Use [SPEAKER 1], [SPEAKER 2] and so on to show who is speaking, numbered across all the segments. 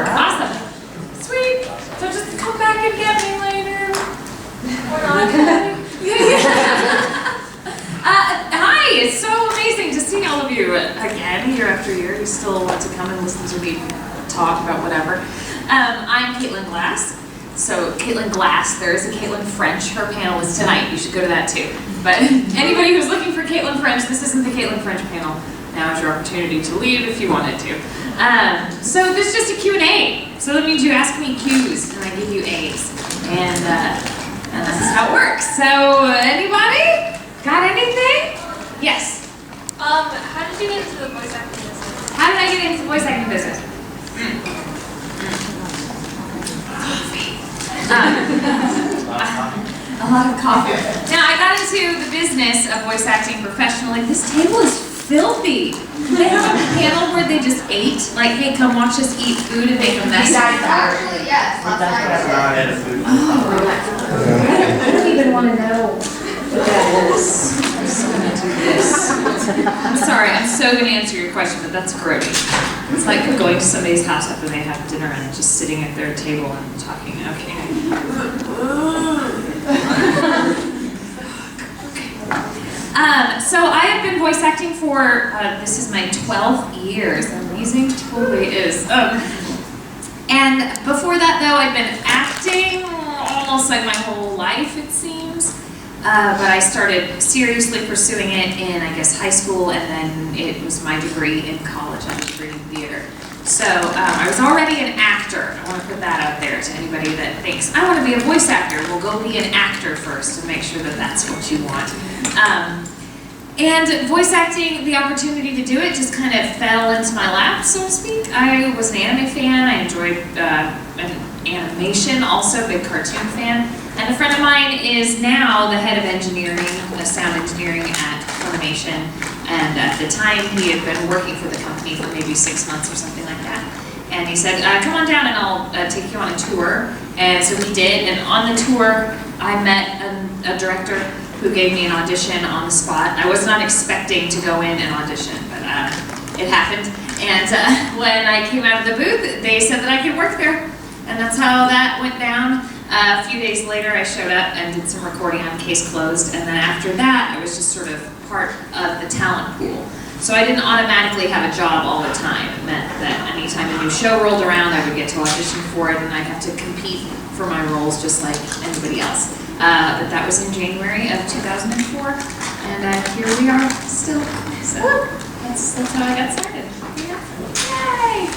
[SPEAKER 1] Awesome. Sweet. So just come back and get me later. Or not. Hi, it's so amazing to see all of you again year after year. You still want to come and listen to me talk about whatever. I'm Caitlin Glass. So Caitlin Glass, there is a Caitlin French. Her panel is tonight. You should go to that too. But anybody who's looking for Caitlin French, this isn't the Caitlin French panel. Now is your opportunity to leave if you wanted to. So this is just a Q&A. So that means you ask me Q's and I give you A's. And this is how it works. So anybody? Got anything? Yes.
[SPEAKER 2] How did you get into the voice acting business?
[SPEAKER 1] How did I get into the voice acting business? A lot of coffee. Now I got into the business of voice acting professionally. This table is filthy. They have a panel where they just ate. Like, hey, come watch us eat food and make a mess.
[SPEAKER 2] Actually, yes. Last night.
[SPEAKER 1] I don't even want to know what that is. I'm just gonna do this. I'm sorry, I'm so gonna answer your question, but that's grody. It's like going to somebody's house after they have dinner and just sitting at their table and talking. Okay. So I have been voice acting for, this is my 12th year. Is that amazing? Totally is. And before that though, I've been acting almost like my whole life, it seems. But I started seriously pursuing it in, I guess, high school, and then it was my degree in college. I have a degree in theater. So I was already an actor. I want to put that out there to anybody that thinks, I want to be a voice actor. Well, go be an actor first and make sure that that's what you want. And voice acting, the opportunity to do it just kind of fell into my lap, so to speak. I was an anime fan. I enjoyed animation, also a big cartoon fan. And a friend of mine is now the head of engineering, sound engineering at Funimation. And at the time, he had been working for the company for maybe 6 months or something like that. And he said, come on down and I'll take you on a tour. And so we did, and on the tour, I met a director who gave me an audition on the spot. I was not expecting to go in and audition, but it happened. And when I came out of the booth, they said that I could work there. And that's how that went down. A few days later, I showed up and did some recording on Case Closed. And then after that, I was just sort of part of the talent pool. So I didn't automatically have a job all the time. It meant that anytime a new show rolled around, I would get to audition for it, and I'd have to compete for my roles just like anybody else. But that was in January of 2004, and here we are still. So that's how I got started. Yay!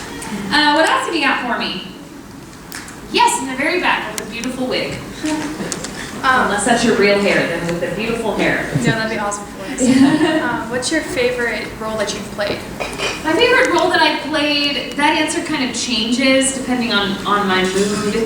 [SPEAKER 1] What else have you got for me? Yes, in the very back with a beautiful wig. Unless that's your real hair, then with the beautiful hair.
[SPEAKER 2] Yeah, that'd be awesome for us. What's your favorite role that you've played?
[SPEAKER 1] My favorite role that I played, that answer kind of changes depending on my mood.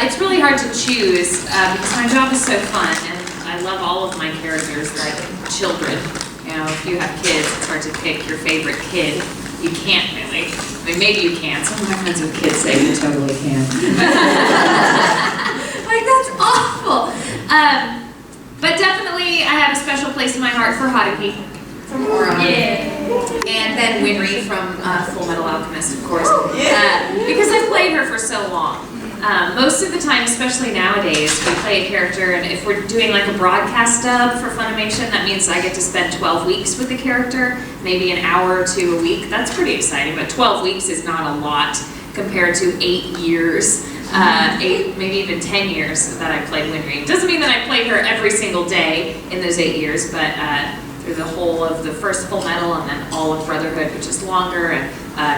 [SPEAKER 1] It's really hard to choose because my job is so fun and I love all of my characters like children. You know, if you have kids, it's hard to pick your favorite kid. You can't really. I mean, maybe you can. Some of my friends with kids say you totally can. Like, that's awful. But definitely, I have a special place in my heart for Haruhi from Ouran. Yeah. And then Winry from Full Metal Alchemist, of course. Because I've played her for so long. Most of the time, especially nowadays, we play a character, and if we're doing like a broadcast dub for Funimation, that means I get to spend 12 weeks with the character, maybe an hour or two a week. That's pretty exciting, but 12 weeks is not a lot compared to 8 years. 8, maybe even 10 years that I played Winry. Doesn't mean that I played her every single day in those 8 years, but through the whole of the first Full Metal and then all of Brotherhood, which is longer, and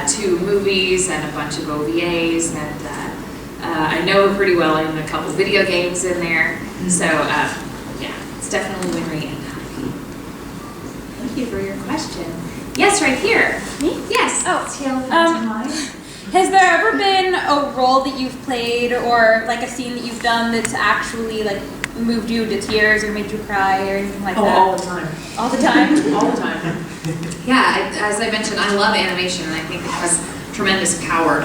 [SPEAKER 1] 2 movies and a bunch of OVAs, and I know her pretty well in a couple video games in there. So yeah, it's definitely Winry and Haruhi. Thank you for your question. Yes, right here.
[SPEAKER 3] Me?
[SPEAKER 1] Yes.
[SPEAKER 3] Oh, has there ever been a role that you've played or like a scene that you've done that's actually like moved you to tears or made you cry or anything like that?
[SPEAKER 1] All the time.
[SPEAKER 3] All the time?
[SPEAKER 1] All the time. Yeah, as I mentioned, I love animation, and I think it has tremendous power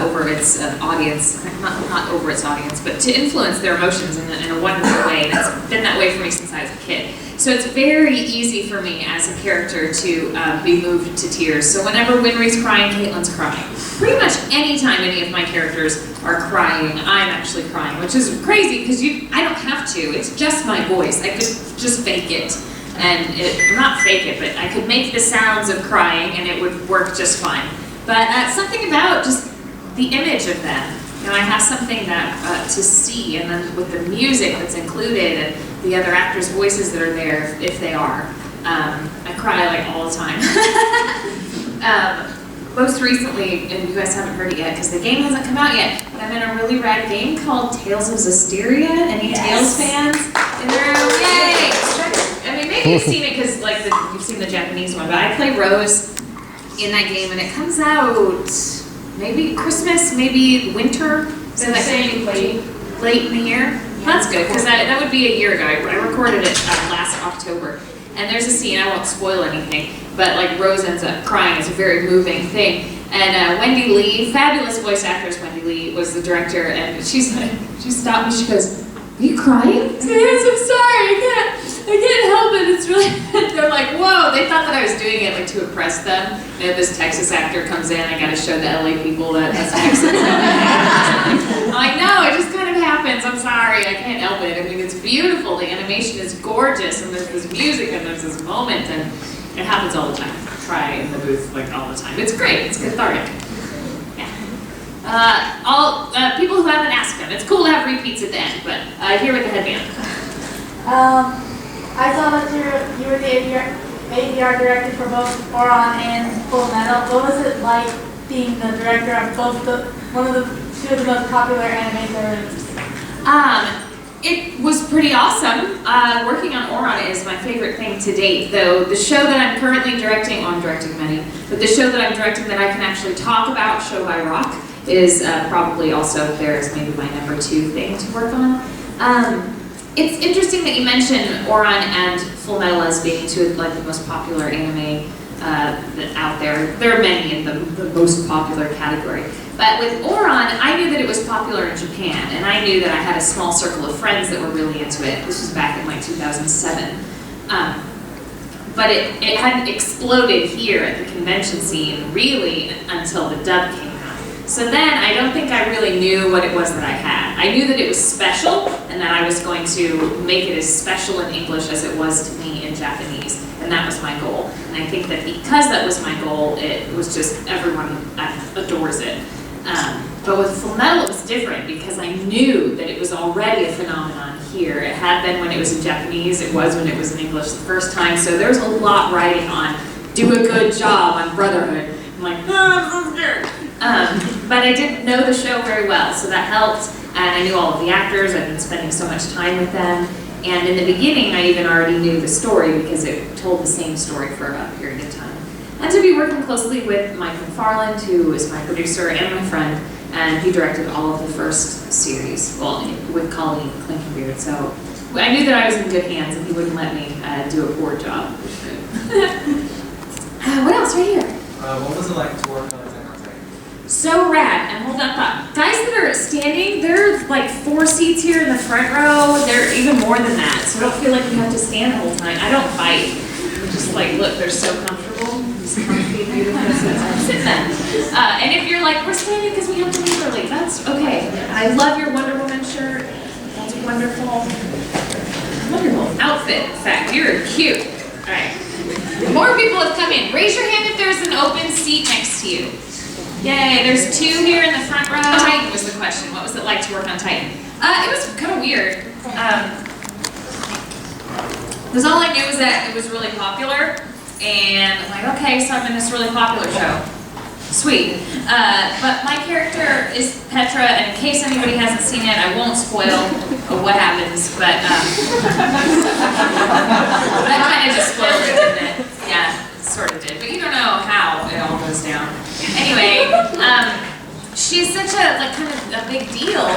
[SPEAKER 1] over its audience, not over its audience, but to influence their emotions in a wonderful way, and it's been that way for me since I was a kid. So it's very easy for me as a character to be moved to tears. So whenever Winry's crying, Caitlin's crying. Pretty much anytime any of my characters are crying, I'm actually crying, which is crazy because I don't have to. It's just my voice. I could just fake it. And not fake it, but I could make the sounds of crying and it would work just fine. But something about just the image of them. You know, I have something that to see, and then with the music that's included and the other actors' voices that are there, if they are, I cry like all the time. Most recently, and you guys haven't heard it yet because the game hasn't come out yet, but I'm in a really rad game called Tales of Zestiria. Any Tales fans in the room? Yay! I mean, maybe you've seen it because like you've seen the Japanese one, but I play Rose in that game, and it comes out maybe Christmas, maybe winter. So that could be late in the year. That's good because that would be a year ago. I recorded it last October, and there's a scene. I won't spoil anything, but like Rose ends up crying. It's a very moving thing. And Wendy Lee, fabulous voice actress Wendy Lee, was the director, and she stopped me. She goes, "Are you crying?" I said, "Yes, I'm sorry. I can't help it. It's really." They're like, "Whoa!" They thought that I was doing it like to impress them. You know, this Texas actor comes in. I got to show the LA people that that's Texas. I'm like, "No, it just kind of happens. I'm sorry. I can't help it. I mean, it's beautiful. The animation is gorgeous, and there's this music, and there's this moment, and it happens all the time. I cry in the booth like all the time. It's great. It's cathartic." People who haven't asked them. It's cool to have repeats at the end, but here with the headband.
[SPEAKER 4] I saw that you were the ADR director for both Ouran and Full Metal. What was it like being the director of two of the most popular anime shows?
[SPEAKER 1] It was pretty awesome. Working on Ouran is my favorite thing to date, though the show that I'm currently directing, I'm directing many, but the show that I'm directing that I can actually talk about, Show by Rock, is probably also there as maybe my number 2 thing to work on. It's interesting that you mentioned Ouran and Full Metal as being two of like the most popular anime out there. There are many in the most popular category. But with Ouran, I knew that it was popular in Japan, and I knew that I had a small circle of friends that were really into it. This was back in like 2007. But it hadn't exploded here at the convention scene really until the dub came out. So then I don't think I really knew what it was that I had. I knew that it was special and that I was going to make it as special in English as it was to me in Japanese. And that was my goal. And I think that because that was my goal, it was just everyone adores it. But with Full Metal, it was different because I knew that it was already a phenomenon here. It had been when it was in Japanese, it was when it was in English the first time. So there's a lot riding on do a good job on Brotherhood. I'm like, oh, I'm so scared. But I didn't know the show very well, so that helped. And I knew all of the actors. I've been spending so much time with them. And in the beginning, I even already knew the story because it told the same story for a period of time. And to be working closely with Mike McFarland, who is my producer and my friend, and he directed all of the first series, well, with Colleen Clinkenbeard. So I knew that I was in good hands and he wouldn't let me do a poor job. What else right here?
[SPEAKER 5] What was it like to work on Attack on Titan?
[SPEAKER 1] So rad, and hold that thought. Guys that are standing, there are like 4 seats here in the front row. There are even more than that, so don't feel like you have to stand the whole time. I don't fight. I'm just like, look, they're so comfortable. Just comfy, beautiful. Sit then. And if you're like, we're standing because we have to leave early, that's okay. I love your Wonder Woman shirt. That's wonderful. Wonderful outfit, in fact, you're cute. All right. More people have come in. Raise your hand if there's an open seat next to you. Yay, there's 2 here in the front row. Titan was the question. What was it like to work on Titan? It was kind of weird. Because all I knew was that it was really popular. And I'm like, okay, so I'm in this really popular show. Sweet. But my character is Petra, and in case anybody hasn't seen it, I won't spoil what happens, but that kind of just spoiled it, didn't it? Yeah, sort of did. But you don't know how it all goes down. Anyway, she's such a, like, kind of a big deal,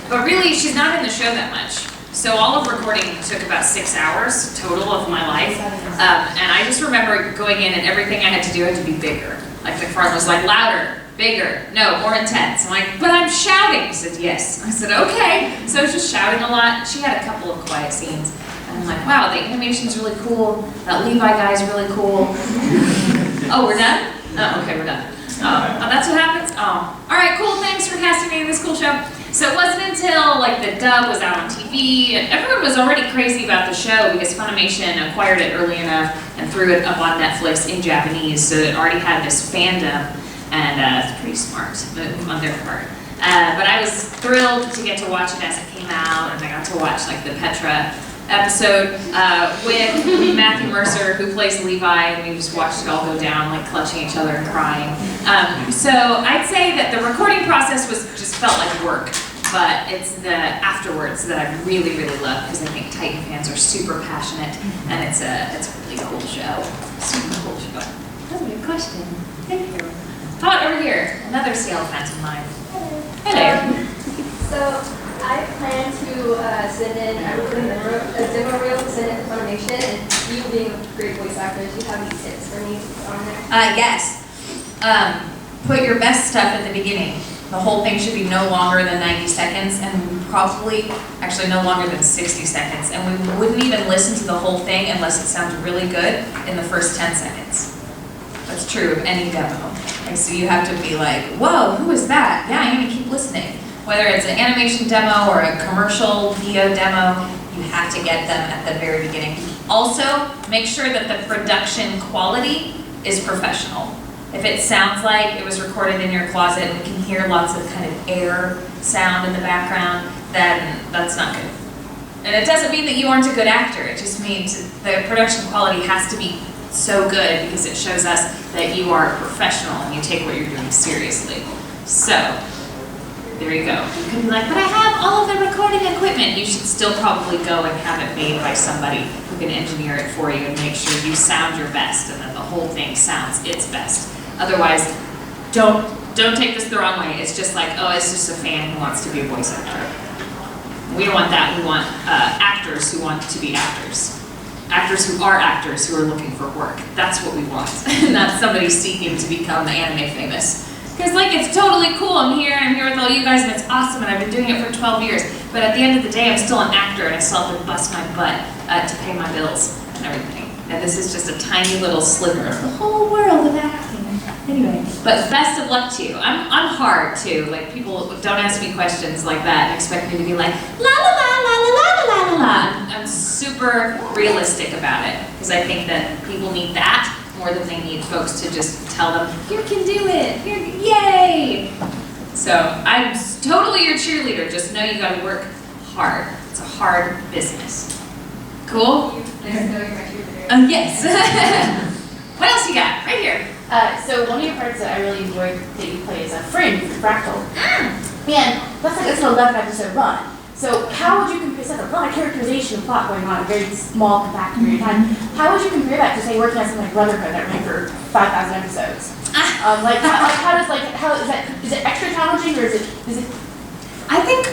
[SPEAKER 1] but really she's not in the show that much. So all of recording took about 6 hours total of my life, and I just remember going in and everything I had to do had to be bigger. Like McFarland was like, louder, bigger, no, more intense. I'm like, but I'm shouting. He said, yes. I said, okay. So I was just shouting a lot. She had a couple of quiet scenes. And I'm like, wow, the animation's really cool. That Levi guy's really cool. Oh, we're done? Oh, okay, we're done. Oh, that's what happens? Oh. All right, cool, thanks for casting me in this cool show. So it wasn't until like the dub was out on TV, and everyone was already crazy about the show because Funimation acquired it early enough and threw it up on Netflix in Japanese, so it already had this fandom, and it's pretty smart move on their part. But I was thrilled to get to watch it as it came out, and I got to watch like the Petra episode with Matthew Mercer, who plays Levi, and we just watched it all go down, like clutching each other and crying. So I'd say that the recording process just felt like work, but it's the afterwards that I really, really love, because I think Titan fans are super passionate, and it's a really cool show. Super cool show. That's a good question. Thank you. How about over here? Another Seattle fan of mine. Hello.
[SPEAKER 6] So I plan to send in a demo reel to send in to Funimation, and you being a great voice actor, do you have any tips for me on there?
[SPEAKER 1] Yes. Put your best stuff at the beginning. The whole thing should be no longer than 90 seconds, and probably actually no longer than 60 seconds. And we wouldn't even listen to the whole thing unless it sounded really good in the first 10 seconds. That's true of any demo. And so you have to be like, whoa, who is that? Yeah, I'm gonna keep listening. Whether it's an animation demo or a commercial VO demo, you have to get them at the very beginning. Also, make sure that the production quality is professional. If it sounds like it was recorded in your closet and you can hear lots of kind of air sound in the background, then that's not good. And it doesn't mean that you aren't a good actor. It just means the production quality has to be so good because it shows us that you are a professional and you take what you're doing seriously. So, there you go. You could be like, but I have all of the recording equipment. You should still probably go and have it made by somebody who can engineer it for you and make sure you sound your best and that the whole thing sounds its best. Otherwise, don't take this the wrong way. It's just like, oh, it's just a fan who wants to be a voice actor. We don't want that. We want actors who want to be actors. Actors who are actors who are looking for work. That's what we want. Not somebody seeking to become anime famous. Because like, it's totally cool, I'm here with all you guys, and it's awesome, and I've been doing it for 12 years. But at the end of the day, I'm still an actor, and I still have to bust my butt to pay my bills and everything. And this is just a tiny little sliver of the whole world of acting. Anyway, but best of luck to you. I'm hard too. Like, people don't ask me questions like that and expect me to be like, la la la la la la la la la. I'm super realistic about it, because I think that people need that more than they need folks to just tell them, you can do it, yay! So I'm totally your cheerleader, just know you gotta work hard. It's a hard business. Cool?
[SPEAKER 6] Nice to know you're my cheerleader.
[SPEAKER 1] Yes. What else you got? Right here.
[SPEAKER 7] So one of your parts that I really enjoyed that you play is a Fringe for Fractal. And that's an 11 episode run. So how would you compare, it's like a lot of characterization and plot going on in a very small, compact period of time. How would you compare that to, say, working on something like Brotherhood that ran for 5,000 episodes? Is it extra challenging, or is it?
[SPEAKER 1] I think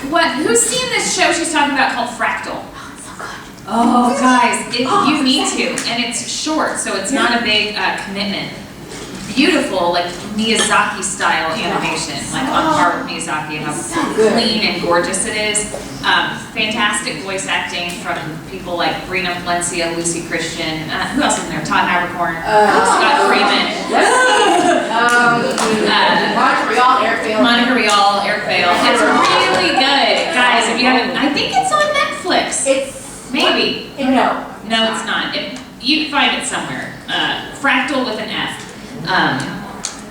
[SPEAKER 1] who's seen this show she's talking about called Fractal?
[SPEAKER 7] Oh, it's so good.
[SPEAKER 1] Oh, guys, you need to. And it's short, so it's not a big commitment. Beautiful, like Miyazaki style animation, like on par with Miyazaki, and how clean and gorgeous it is. Fantastic voice acting from people like Brina Palencia, Lucy Christian, who else is in there? Todd Habercorn, Scott Freeman. Monica Rial, Eric Bale. It's really good, guys. If you haven't, I think it's on Netflix. Maybe.
[SPEAKER 7] No,
[SPEAKER 1] it's not. You can find it somewhere. Fractal with an F.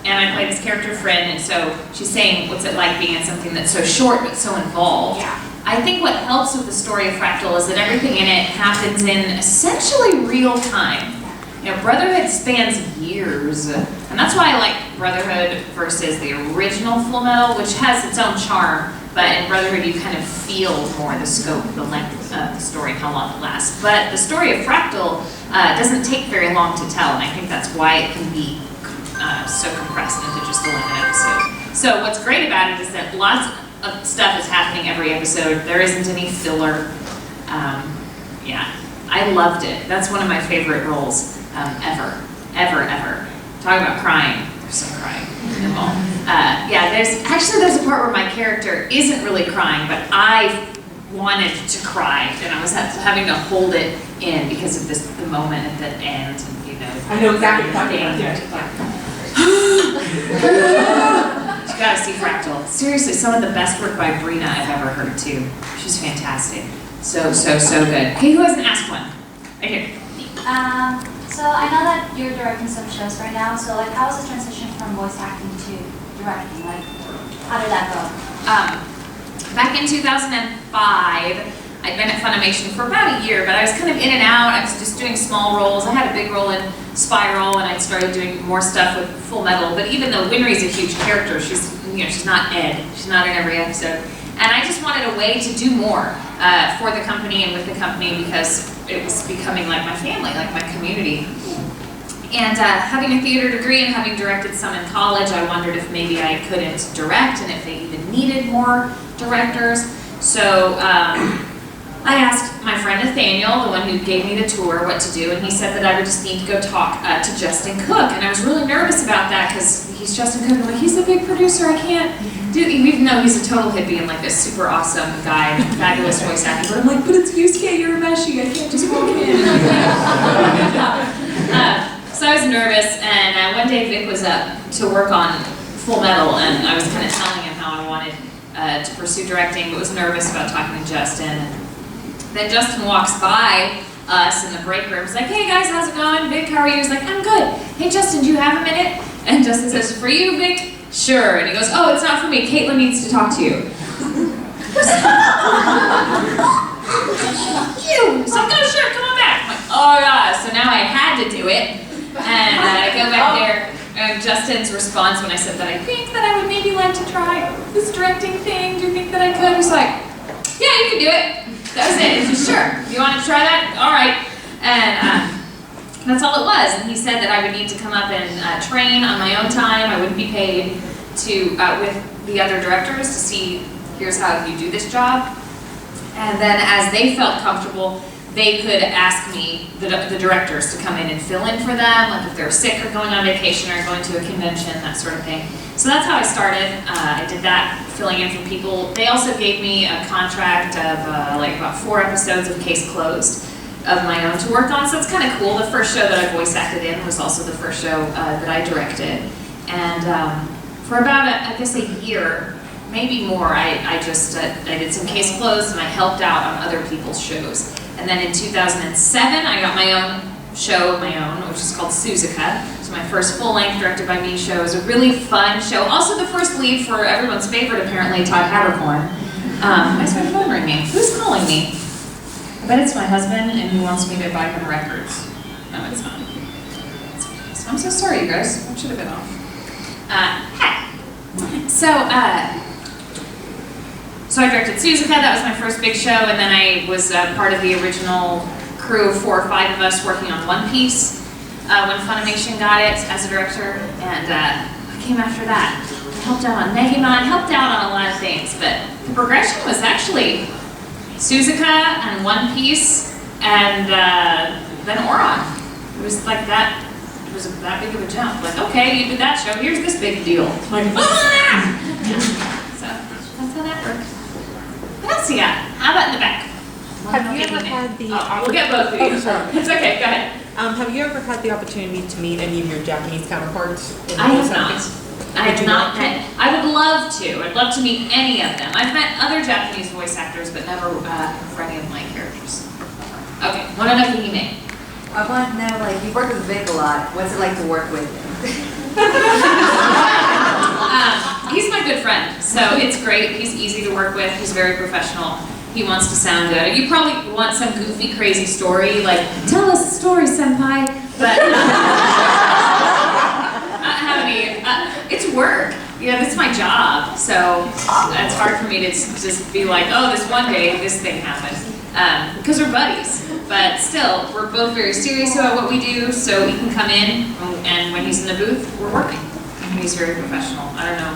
[SPEAKER 1] And I play this character Friend, and so she's saying, what's it like being in something that's so short but so involved?
[SPEAKER 7] Yeah.
[SPEAKER 1] I think what helps with the story of Fractal is that everything in it happens in essentially real time. You know, Brotherhood spans years, and that's why I like Brotherhood versus the original Full Metal, which has its own charm, but in Brotherhood you kind of feel more the scope, the length of the story, how long it lasts. But the story of Fractal doesn't take very long to tell, and I think that's why it can be so compressed into just 11 episodes. So what's great about it is that lots of stuff is happening every episode. There isn't any filler. Yeah, I loved it. That's one of my favorite roles ever. Talking about crying. There's some crying involved. Yeah, there's a part where my character isn't really crying, but I wanted to cry, and I was having to hold it in because of the moment at the end, you know.
[SPEAKER 7] I know exactly what you're talking about.
[SPEAKER 1] You gotta see Fractal. Seriously, some of the best work by Brina I've ever heard too. She's fantastic. So good. Okay, who hasn't asked one? Right here.
[SPEAKER 8] So I know that you're directing some shows right now, so like how was the transition from voice acting to directing? Like, how did that go?
[SPEAKER 1] Back in 2005, I'd been at Funimation for about a year, but I was kind of in and out. I was just doing small roles. I had a big role in Spiral, and I started doing more stuff with Full Metal. But even though Winry's a huge character, she's not Ed. She's not in every episode. And I just wanted a way to do more for the company and with the company because it was becoming like my family, like my community. And having a theater degree and having directed some in college, I wondered if maybe I couldn't direct and if they even needed more directors. So I asked my friend Nathaniel, the one who gave me the tour, what to do, and he said that I would just need to go talk to Justin Cook. And I was really nervous about that because he's Justin Cook. I'm like, he's the big producer, I can't do it. Even though he's a total hippie and like a super awesome guy, fabulous voice acting. But I'm like, but it's Yusuke Urameshi, I can't just walk in. So I was nervous, and one day Vic was up to work on Full Metal, and I was kind of telling him how I wanted to pursue directing, but was nervous about talking to Justin. Then Justin walks by us in the break room. He's like, hey guys, how's it going? Vic, how are you? He's like, I'm good. Hey Justin, do you have a minute? And Justin says, for you, Vic? Sure. And he goes, oh, it's not for me. Caitlin needs to talk to you. You! So I'm going, sure, come on back. I'm like, oh yeah. So now I had to do it. And I go back there. And Justin's response when I said that I think that I would maybe like to try this directing thing. Do you think that I could? He's like, yeah, you can do it. That was it. He said, sure. You want to try that? All right. And that's all it was. And he said that I would need to come up and train on my own time. I wouldn't be paid to with the other directors to see, here's how you do this job. And then as they felt comfortable, they could ask me, the directors, to come in and fill in for them, like if they're sick or going on vacation or going to a convention, that sort of thing. So that's how I started. I did that, filling in for people. They also gave me a contract of like about 4 episodes of Case Closed of my own to work on, so it's kind of cool. The first show that I voice acted in was also the first show that I directed. And for about, I guess a year, maybe more, I did some Case Closed and I helped out on other people's shows. And then in 2007, I got my own show of my own, which is called Suzuka. It's my first full-length directed by me show. It was a really fun show. Also the first lead for everyone's favorite, apparently, Todd Haberkorn. Why is my phone ringing? Who's calling me? I bet it's my husband and he wants me to buy him records. No, it's not. I'm so sorry, you guys. I should have been off. So I directed Suzuka. That was my first big show, and then I was part of the original crew of 4 or 5 of us working on One Piece when Funimation got it as a director, and I came after that. I helped out on Megimon, helped out on a lot of things, but the progression was actually Suzuka and One Piece, and then Oron. It was like that. It was that big of a jump. Like, okay, you did that show. Here's this big deal. Like, ah! So that's how that worked. What else you got? How about in the back?
[SPEAKER 9] Have you ever had the
[SPEAKER 1] we'll get both of you.
[SPEAKER 9] Oh, sorry.
[SPEAKER 1] It's okay. Go ahead.
[SPEAKER 9] Have you ever had the opportunity to meet any of your Japanese counterparts?
[SPEAKER 1] I have not. I have not met. I would love to. I'd love to meet any of them. I've met other Japanese voice actors, but never for any of my characters. Okay, want to know Hime.
[SPEAKER 10] I want to know, like, you've worked with Vic a lot. What's it like to work with him?
[SPEAKER 1] He's my good friend, so it's great. He's easy to work with. He's very professional. He wants to sound good. You probably want some goofy, crazy story, like, tell us a story, senpai. But I don't have any. It's work. Yeah, that's my job. So it's hard for me to just be like, oh, this one day, this thing happened. Because we're buddies. But still, we're both very serious about what we do, so he can come in, and when he's in the booth, we're working. And he's very professional. I don't know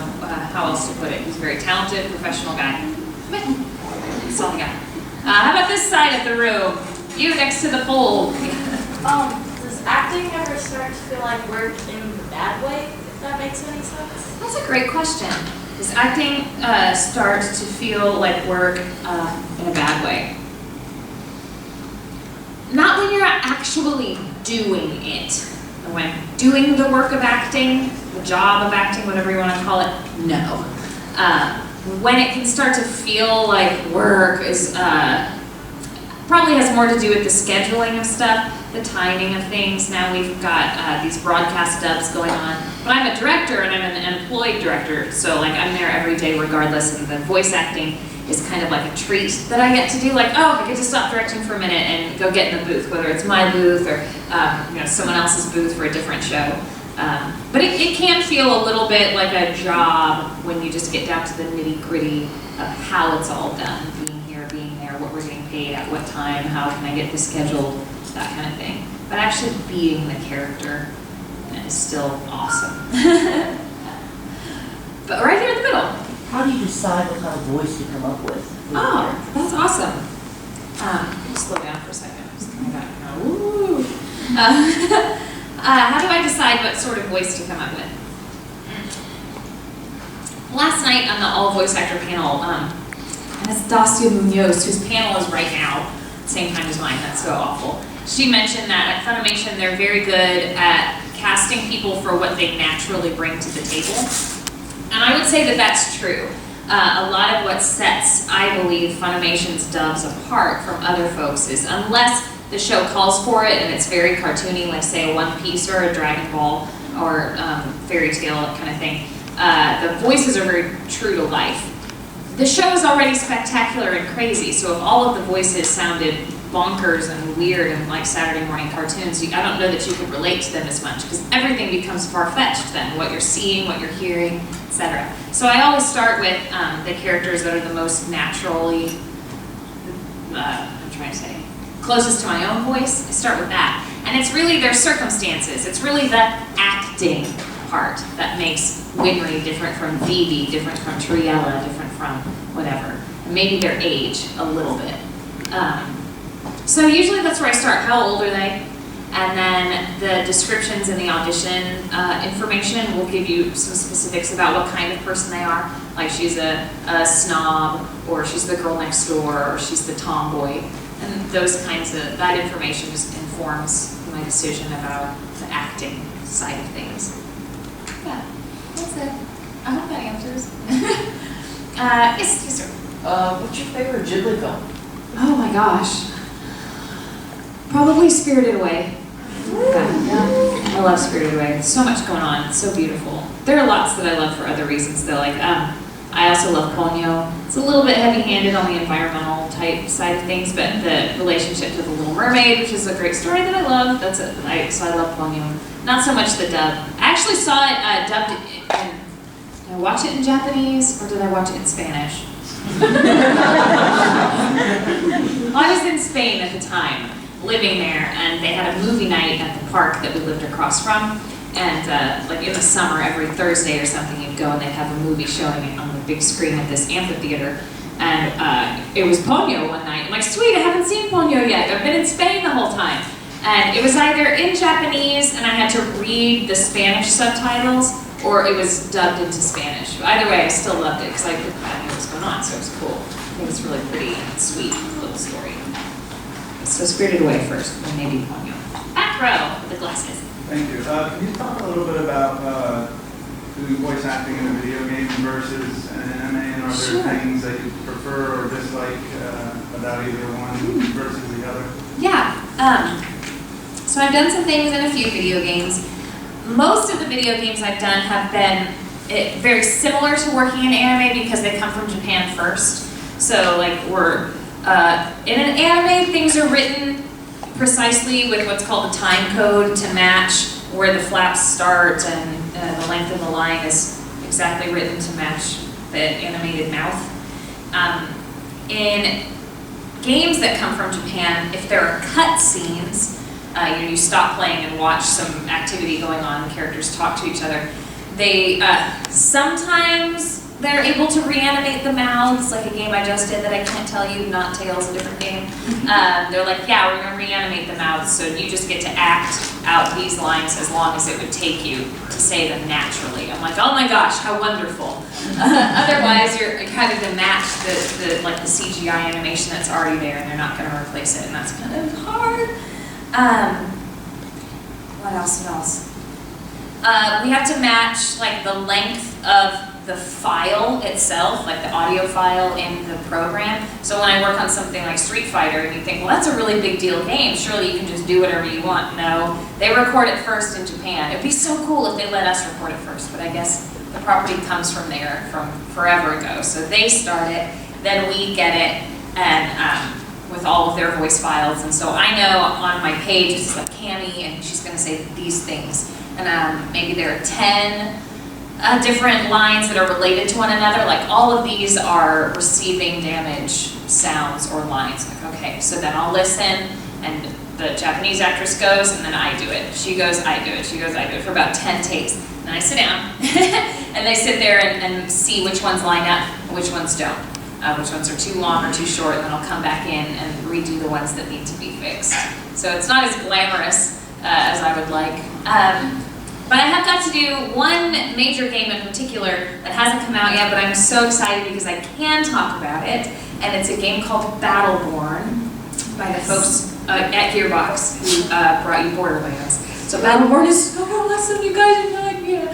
[SPEAKER 1] how else to put it. He's a very talented, professional guy. That's all I got. How about this side of the room? You next to the pole.
[SPEAKER 11] Does acting ever start to feel like work in a bad way, if that makes any sense?
[SPEAKER 1] That's a great question. Does acting start to feel like work in a bad way? Not when you're actually doing it. When doing the work of acting, the job of acting, whatever you want to call it, no. When it can start to feel like work is probably has more to do with the scheduling of stuff, the timing of things. Now we've got these broadcast dubs going on. But I'm a director and I'm an employed director, so like I'm there every day regardless, and the voice acting is kind of like a treat that I get to do. Like, oh, I get to stop directing for a minute and go get in the booth, whether it's my booth or someone else's booth for a different show. But it can feel a little bit like a job when you just get down to the nitty-gritty of how it's all done. Being here, being there, what we're getting paid, at what time, how can I get this scheduled, that kind of thing. But actually being the character is still awesome. But right here in the middle.
[SPEAKER 12] How do you decide what kind of voice to come up with?
[SPEAKER 1] Oh, that's awesome. Slow down for a second. I'm just coming back now. Woo. How do I decide what sort of voice to come up with? Last night on the all voice actor panel, Anastasia Munoz, whose panel is right now, same time as mine, that's so awful. She mentioned that at Funimation they're very good at casting people for what they naturally bring to the table. And I would say that that's true. A lot of what sets, I believe, Funimation's dubs apart from other folks is unless the show calls for it and it's very cartoony, like say a One Piece or a Dragon Ball or Fairy Tale kind of thing, the voices are very true to life. The show is already spectacular and crazy, so if all of the voices sounded bonkers and weird and like Saturday morning cartoons, I don't know that you could relate to them as much because everything becomes far-fetched then, what you're seeing, what you're hearing, etc. So I always start with the characters that are the most naturally, closest to my own voice. I start with that. And it's really their circumstances. It's really the acting part that makes Winry different from Vivi, different from Triella, different from whatever. And maybe their age a little bit. So usually that's where I start. How old are they? And then the descriptions in the audition information will give you some specifics about what kind of person they are. Like she's a snob, or she's the girl next door, or she's the tomboy. And those kinds of, that information just informs my decision about the acting side of things. Yeah, that's it. I hope that answers. Yes, sir.
[SPEAKER 12] What's your favorite Ghibli film?
[SPEAKER 1] Oh my gosh. Probably Spirited Away. I love Spirited Away. There's so much going on. It's so beautiful. There are lots that I love for other reasons though. Like, I also love Ponyo. It's a little bit heavy-handed on the environmental type side of things, but the relationship to the Little Mermaid, which is a great story that I love, that's it. So I love Ponyo. Not so much the dub. I actually saw it dubbed in, did I watch it in Japanese or did I watch it in Spanish? Well, I was in Spain at the time, living there, and they had a movie night at the park that we lived across from. And like in the summer, every Thursday or something, you'd go and they'd have a movie showing it on the big screen at this amphitheater. And it was Ponyo one night. I'm like, sweet, I haven't seen Ponyo yet. I've been in Spain the whole time. And it was either in Japanese and I had to read the Spanish subtitles, or it was dubbed into Spanish. But either way, I still loved it because I couldn't know what was going on, so it was cool. I think it's really pretty and sweet little story. So Spirited Away first, and maybe Ponyo. Back row with the glasses.
[SPEAKER 13] Thank you. Can you talk a little bit about doing voice acting in a video game versus an anime, and are there things that you prefer or dislike about either one versus the other?
[SPEAKER 1] Yeah. So I've done some things in a few video games. Most of the video games I've done have been very similar to working in anime because they come from Japan first. So like we're in an anime, things are written precisely with what's called the time code to match where the flaps start, and the length of the line is exactly written to match the animated mouth. In games that come from Japan, if there are cut scenes, you stop playing and watch some activity going on, the characters talk to each other, they sometimes they're able to reanimate the mouths, like a game I just did that I can't tell you, not Tales, a different game. They're like, yeah, we're gonna reanimate the mouths, so you just get to act out these lines as long as it would take you to say them naturally. I'm like, oh my gosh, how wonderful. Otherwise, you're having to match the CGI animation that's already there, and they're not gonna replace it, and that's kind of hard. What else? We have to match like the length of the file itself, like the audio file in the program. So when I work on something like Street Fighter and you think, well, that's a really big deal game, surely you can just do whatever you want. No, they record it first in Japan. It'd be so cool if they let us record it first, but I guess the property comes from there from forever ago. So they start it, then we get it, and with all of their voice files. And so I know on my page, it's like Cammy, and she's gonna say these things. And maybe there are 10 different lines that are related to one another. Like all of these are receiving damage sounds or lines. Like, okay, so then I'll listen, and the Japanese actress goes, and then I do it. She goes, I do it. She goes, I do it for about 10 takes. And I sit down, and they sit there and see which ones line up and which ones don't. Which ones are too long or too short, and then I'll come back in and redo the ones that need to be fixed. So it's not as glamorous as I would like. But I have got to do one major game in particular that hasn't come out yet, but I'm so excited because I can talk about it. And it's a game called Battleborn by the folks at Gearbox who brought you Borderlands. So Battleborn is so awesome, you guys have no idea.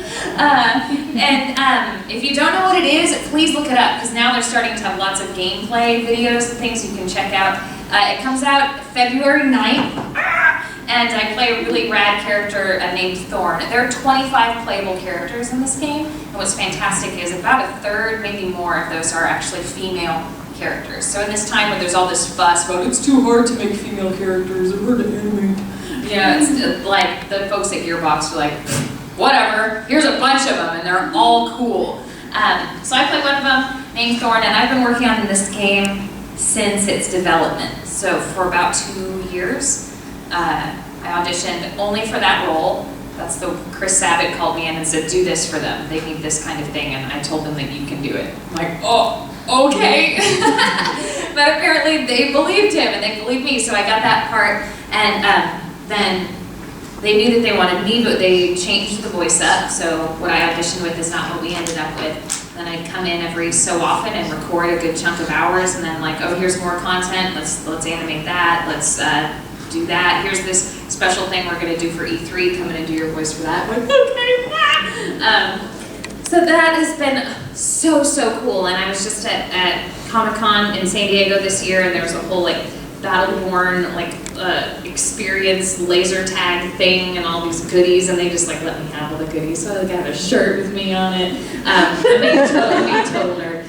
[SPEAKER 1] And if you don't know what it is, please look it up, because now they're starting to have lots of gameplay videos and things you can check out. It comes out February 9th. And I play a really rad character named Thorn. There are 25 playable characters in this game, and what's fantastic is about a third, maybe more, of those are actually female characters. So in this time when there's all this fuss about it's too hard to make female characters, or hard to animate, it's like the folks at Gearbox are like, whatever, here's a bunch of them, and they're all cool. So I play one of them named Thorn, and I've been working on this game since its development. So for about 2 years. I auditioned only for that role. That's the Chris Sabat called me in and said, do this for them. They need this kind of thing, and I told them that you can do it. I'm like, oh, okay. But apparently they believed him and they believed me, so I got that part. And then they knew that they wanted me, but they changed the voice up. So what I auditioned with is not what we ended up with. Then I'd come in every so often and record a good chunk of hours, and then like, oh, here's more content. Let's animate that. Let's do that. Here's this special thing we're going to do for E3. Come in and do your voice for that. I'm like, okay. So that has been so cool. And I was just at Comic-Con in San Diego this year, and there was a whole like Battleborn experience laser tag thing and all these goodies, and they just like let me have all the goodies. So I got a shirt with me on it. I'm a total nerd.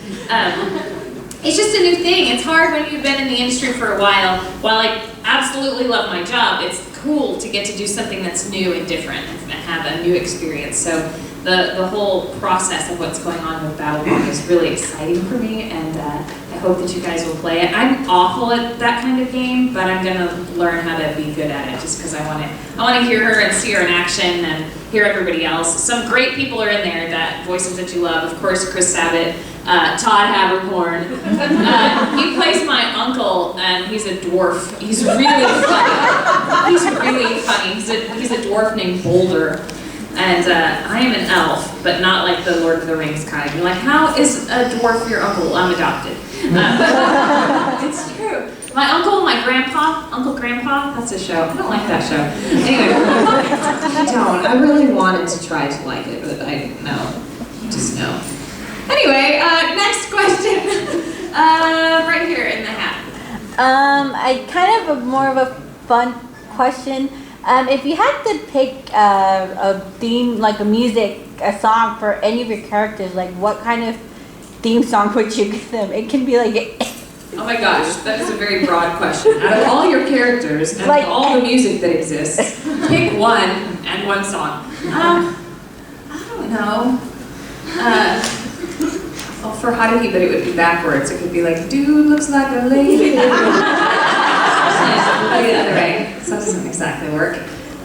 [SPEAKER 1] It's just a new thing. It's hard when you've been in the industry for a while. While I absolutely love my job, it's cool to get to do something that's new and different and have a new experience. So the whole process of what's going on with Battleborn is really exciting for me, and I hope that you guys will play it. I'm awful at that kind of game, but I'm gonna learn how to be good at it just because I want to hear her and see her in action and hear everybody else. Some great people are in there, that voices that you love. Of course, Chris Sabat, Todd Haberkorn. He plays my uncle, and he's a dwarf. He's really funny. He's really funny. He's a dwarf named Boulder. And I am an elf, but not like the Lord of the Rings kind. You're like, how is a dwarf your uncle? I'm adopted. It's true. My uncle, my grandpa, Uncle Grandpa, that's a show. I don't like that show. Anyway. I don't. I really wanted to try to like it, but I didn't know. Just no. Anyway, next question. Right here in the hat.
[SPEAKER 14] I kind of more of a fun question. If you had to pick a theme, like a song for any of your characters, like what kind of theme song would you give them? It can be like...
[SPEAKER 1] Oh my gosh, that is a very broad question. Out of all your characters and like, all the music that exists, pick one and one song. I don't know. Well, for Haruhi, but it would be backwards. It could be like, dude looks like a lady. The other way, so that doesn't exactly work. I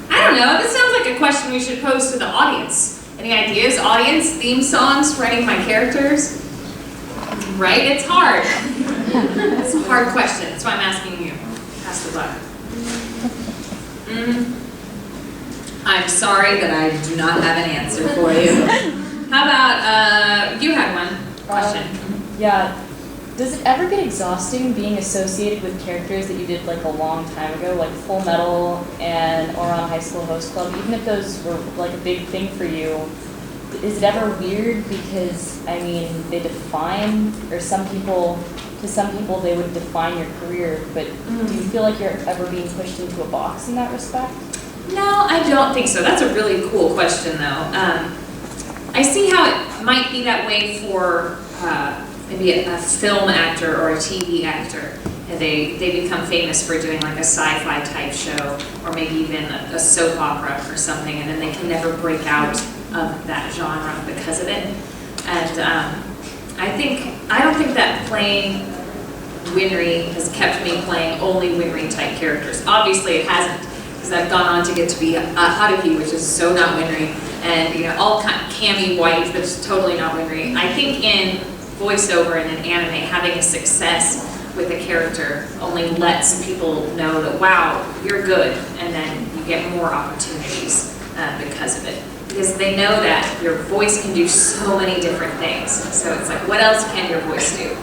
[SPEAKER 1] don't know, this sounds like a question we should pose to the audience. Any ideas, audience? Theme songs, writing my characters? Right? It's hard. It's a hard question. That's why I'm asking you. Pass the buck. I'm sorry that I do not have an answer for you. How about, you had one question.
[SPEAKER 15] Yeah. Does it ever get exhausting being associated with characters that you did like a long time ago, like Full Metal and Ouran High School Host Club? Even if those were like a big thing for you, is it ever weird because, I mean, they define, or to some people they would define your career, but do you feel like you're ever being pushed into a box in that respect?
[SPEAKER 1] No, I don't think so. That's a really cool question, though. I see how it might be that way for maybe a film actor or a TV actor. And they become famous for doing like a sci-fi type show, or maybe even a soap opera or something, and then they can never break out of that genre because of it. And I don't think that playing Winry has kept me playing only Winry type characters. Obviously it hasn't, because I've gone on to get to be Haruhi, which is so not Winry, and all kind of Cammy White, that's totally not Winry. I think in voiceover and in anime, having a success with a character only lets people know that, wow, you're good, and then you get more opportunities because of it. Because they know that your voice can do so many different things. So it's like, what else can your voice do?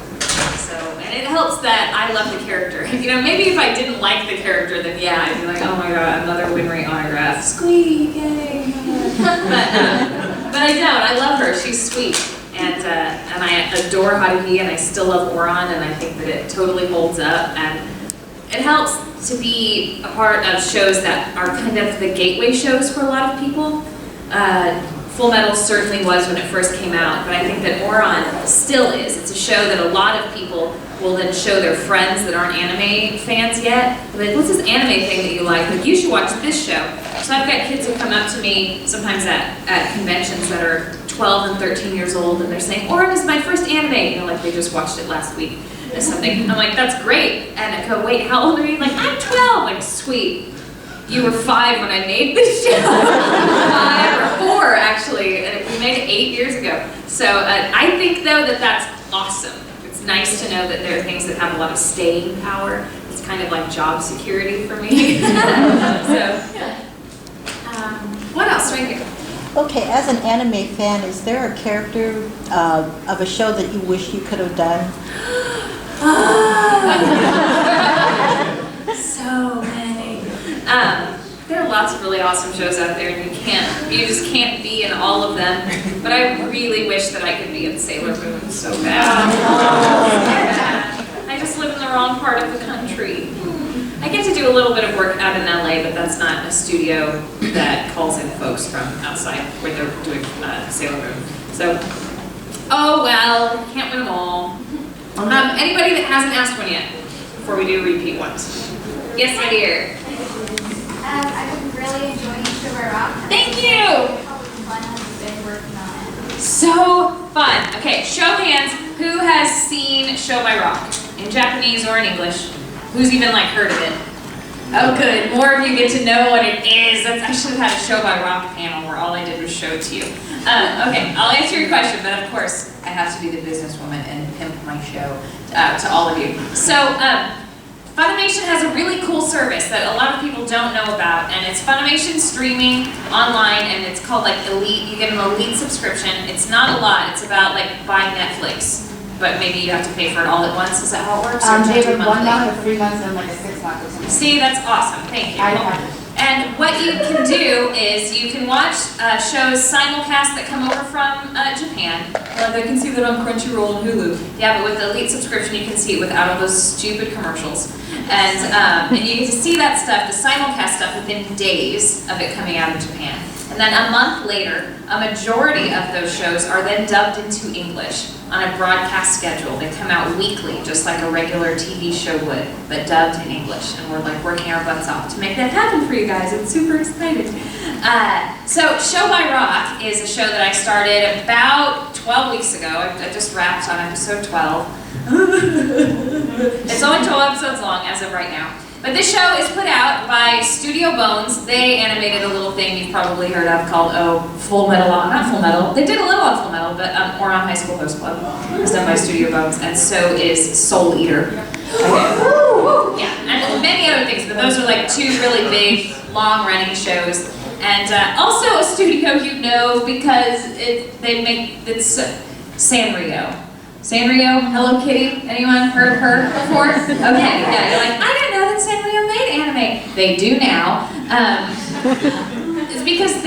[SPEAKER 1] So, and it helps that I love the character. Maybe if I didn't like the character, then yeah, I'd be like, oh my god, another Winry autograph. Squeak, yay. But I don't. I love her. She's sweet. And I adore Haruhi, and I still love Ouran, and I think that it totally holds up. And it helps to be a part of shows that are kind of the gateway shows for a lot of people. Full Metal certainly was when it first came out, but I think that Ouran still is. It's a show that a lot of people will then show their friends that aren't anime fans yet. Like, what's this anime thing that you like? Like, you should watch this show. So I've got kids who come up to me sometimes at conventions that are 12 and 13 years old, and they're saying, Ouran is my first anime. Like they just watched it last week or something. I'm like, that's great. And I go, wait, how old are you? Like, I'm 12. Like, sweet. You were 5 when I made this show. 5 or 4, actually. And we made it 8 years ago. So I think, though, that that's awesome. It's nice to know that there are things that have a lot of staying power. It's kind of like job security for me. So, yeah. What else right here?
[SPEAKER 16] Okay, as an anime fan, is there a character of a show that you wish you could have done?
[SPEAKER 1] So many. There are lots of really awesome shows out there, and you just can't be in all of them. But I really wish that I could be in Sailor Moon so bad. I just live in the wrong part of the country. I get to do a little bit of work out in LA, but that's not a studio that calls in folks from outside where they're doing Sailor Moon. So, oh well, can't win them all. Anybody that hasn't asked one yet, before we do repeat ones? Yes, my dear.
[SPEAKER 8] I've been really enjoying Show by Rock.
[SPEAKER 1] Thank you.
[SPEAKER 8] How fun has it been working on it?
[SPEAKER 1] So fun. Okay, show of hands. Who has seen Show by Rock in Japanese or in English? Who's even heard of it? Oh good, more of you get to know what it is. I should have had a Show by Rock panel where all I did was show it to you. Okay, I'll answer your question, but of course I have to be the businesswoman and pimp my show to all of you. So Funimation has a really cool service that a lot of people don't know about, and it's Funimation streaming online, and it's called Elite. You get an Elite subscription. It's not a lot. It's about buying Netflix. But maybe you have to pay for it all at once. Is that how it works? Or
[SPEAKER 7] They have 1 month or 3 months and a 6 month or something.
[SPEAKER 1] See, that's awesome. Thank you. And what you can do is you can watch shows simulcast that come over from Japan. They can see that on Crunchyroll and Hulu. Yeah, but with the Elite subscription, you can see it without all those stupid commercials. And you get to see that stuff, the simulcast stuff, within days of it coming out in Japan. And then a month later, a majority of those shows are then dubbed into English on a broadcast schedule. They come out weekly, just like a regular TV show would, but dubbed in English. And we're working our butts off to make that happen for you guys. It's super exciting. So Show by Rock is a show that I started about 12 weeks ago. I just wrapped on episode 12. It's only 12 episodes long as of right now. But this show is put out by Studio Bones. They animated a little thing you've probably heard of called, Full Metal, not Full Metal. They did a little on Full Metal, but Ouran High School Host Club is done by Studio Bones, and so is Soul Eater. Okay. Yeah, and many other things, but those are like two really big, long-running shows. And also a studio you know because it's Sanrio. Sanrio, Hello Kitty, anyone heard of her before? Okay, yeah, you're like, I didn't know that Sanrio made anime. They do now. It's because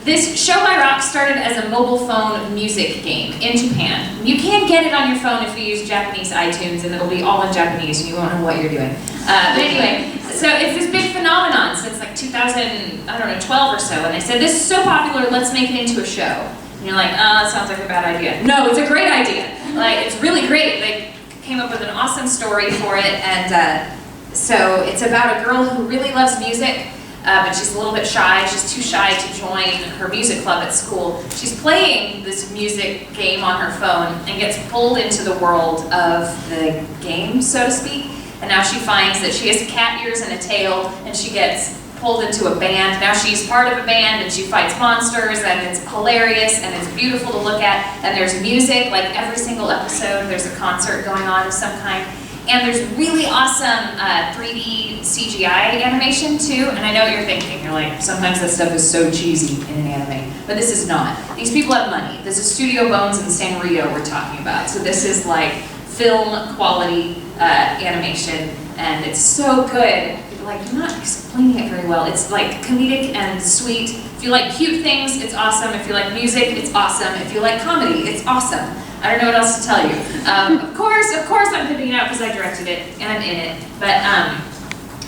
[SPEAKER 1] this Show My Rock started as a mobile phone music game in Japan. You can get it on your phone if you use Japanese iTunes, and it'll be all in Japanese, and you won't know what you're doing. But anyway, so it's this big phenomenon since like 2012 or so, and they said, this is so popular, let's make it into a show. And you're like, oh, that sounds like a bad idea. No, it's a great idea. Like, it's really great. They came up with an awesome story for it, and so it's about a girl who really loves music, but she's a little bit shy. She's too shy to join her music club at school. She's playing this music game on her phone and gets pulled into the world of the game, so to speak. And now she finds that she has cat ears and a tail, and she gets pulled into a band. Now she's part of a band, and she fights monsters, and it's hilarious, and it's beautiful to look at. And there's music, like every single episode, there's a concert going on of some kind. And there's really awesome 3D CGI animation too. And I know what you're thinking. You're like, sometimes that stuff is so cheesy in an anime. But this is not. These people have money. This is Studio Bones and Sanrio we're talking about. So this is like film quality animation. And it's so good. Like, you're not explaining it very well. It's like comedic and sweet. If you like cute things, it's awesome. If you like music, it's awesome. If you like comedy, it's awesome. I don't know what else to tell you. Of course I'm putting it out because I directed it and I'm in it. But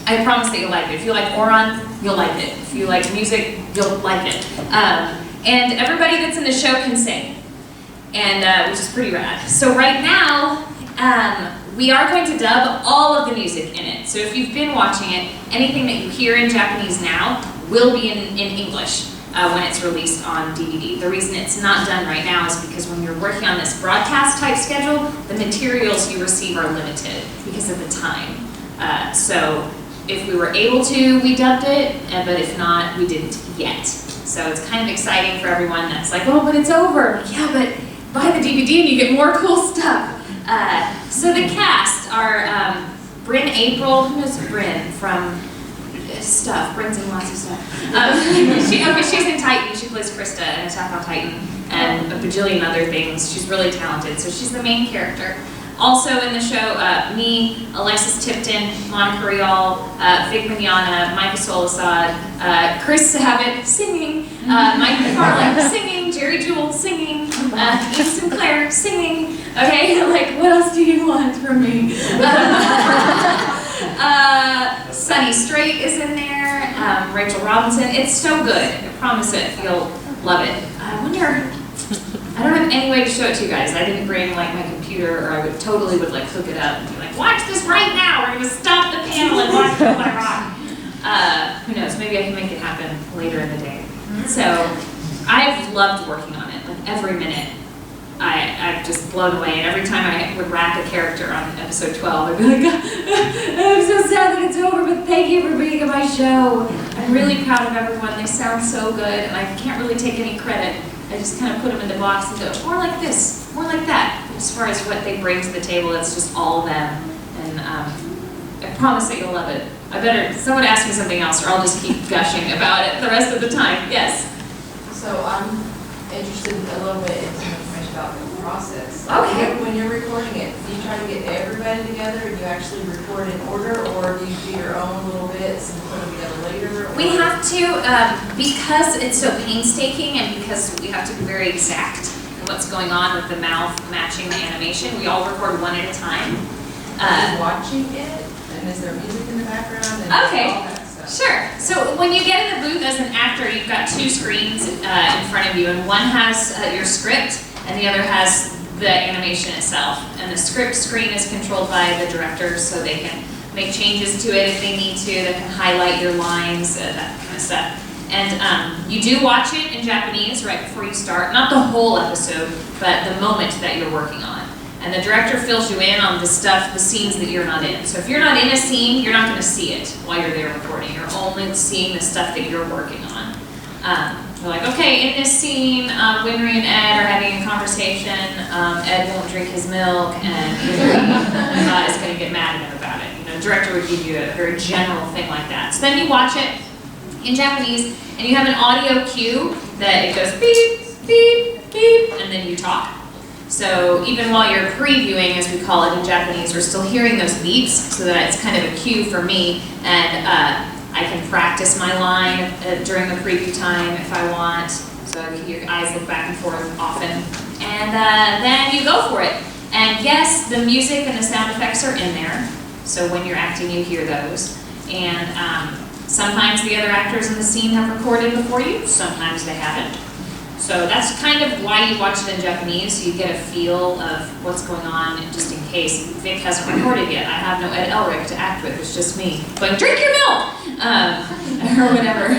[SPEAKER 1] I promise that you'll like it. If you like Ouran, you'll like it. If you like music, you'll like it. And everybody that's in the show can sing, and which is pretty rad. So right now, we are going to dub all of the music in it. So if you've been watching it, anything that you hear in Japanese now will be in English when it's released on DVD. The reason it's not done right now is because when you're working on this broadcast type schedule, the materials you receive are limited because of the time. So if we were able to, we dubbed it, but if not, we didn't yet. So it's kind of exciting for everyone that's like, oh, but it's over. Yeah, but buy the DVD and you get more cool stuff. So the cast are Bryn April, who knows Bryn from stuff, Bryn's in lots of stuff. She's in Titan, she plays Krista in Attack on Titan, and a bajillion other things. She's really talented, so she's the main character. Also in the show, me, Alexis Tipton, Monica Rial, Vic Mignogna, Micah Solasad, Chris Sabat singing, Mike McFarlane singing, Jerry Jewell singing, Eve Sinclair singing. Okay, like, what else do you want from me? Sunny Strait is in there, Rachel Robinson. It's so good. I promise it. You'll love it. I wonder, I don't have any way to show it to you guys. I didn't bring like my computer, or I would totally like hook it up and be like, watch this right now. We're gonna stop the panel and watch Show My Rock. Who knows? Maybe I can make it happen later in the day. So I've loved working on it. Like every minute. I'm just blown away, and every time I would wrap a character on episode 12, I'd be like, I'm so sad that it's over, but thank you for being on my show. I'm really proud of everyone. They sound so good, and I can't really take any credit. I just kind of put them in the box and go, more like this, more like that. As far as what they bring to the table, it's just all of them, and I promise that you'll love it. Someone ask me something else, or I'll just keep gushing about it the rest of the time. Yes?
[SPEAKER 10] So I'm interested a little bit in some information about the process.
[SPEAKER 1] Okay.
[SPEAKER 10] When you're recording it, do you try to get everybody together and you actually record in order, or do you do your own little bits and put them together later?
[SPEAKER 1] We have to, because it's so painstaking and because we have to be very exact in what's going on with the mouth matching the animation, we all record one at a time.
[SPEAKER 10] Are you watching it? And is there music in the background? And
[SPEAKER 1] Okay.
[SPEAKER 10] all that stuff?
[SPEAKER 1] Sure. So when you get in the booth as an actor, you've got two screens in front of you, and one has your script, and the other has the animation itself. And the script screen is controlled by the directors, so they can make changes to it if they need to. They can highlight your lines, that kind of stuff. And you do watch it in Japanese right before you start. Not the whole episode, but the moment that you're working on. And the director fills you in on the stuff, the scenes that you're not in. So if you're not in a scene, you're not going to see it while you're there recording. You're only seeing the stuff that you're working on. You're like, okay, in this scene, Winry and Ed are having a conversation. Ed won't drink his milk, and Winry is going to get mad at him about it. You know, the director would give you a very general thing like that. So then you watch it in Japanese, and you have an audio cue that it goes beep, beep, beep, and then you talk. So even while you're previewing, as we call it in Japanese, we're still hearing those beeps, so that it's kind of a cue for me, and I can practice my line during the preview time if I want, so your eyes look back and forth often, and then you go for it. And yes, the music and the sound effects are in there, so when you're acting you hear those, and sometimes the other actors in the scene have recorded before you, sometimes they haven't. So that's kind of why you watch it in Japanese, so you get a feel of what's going on, just in case Vic hasn't recorded yet. I have no Ed Elric to act with, it's just me going, drink your milk! Or whatever.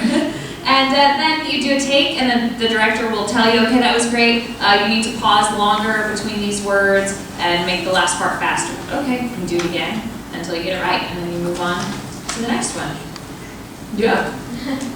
[SPEAKER 1] And then you do a take, and then the director will tell you, okay, that was great, you need to pause longer between these words and make the last part faster. Okay, you do it again until you get it right, and then you move on to the next one. Yeah.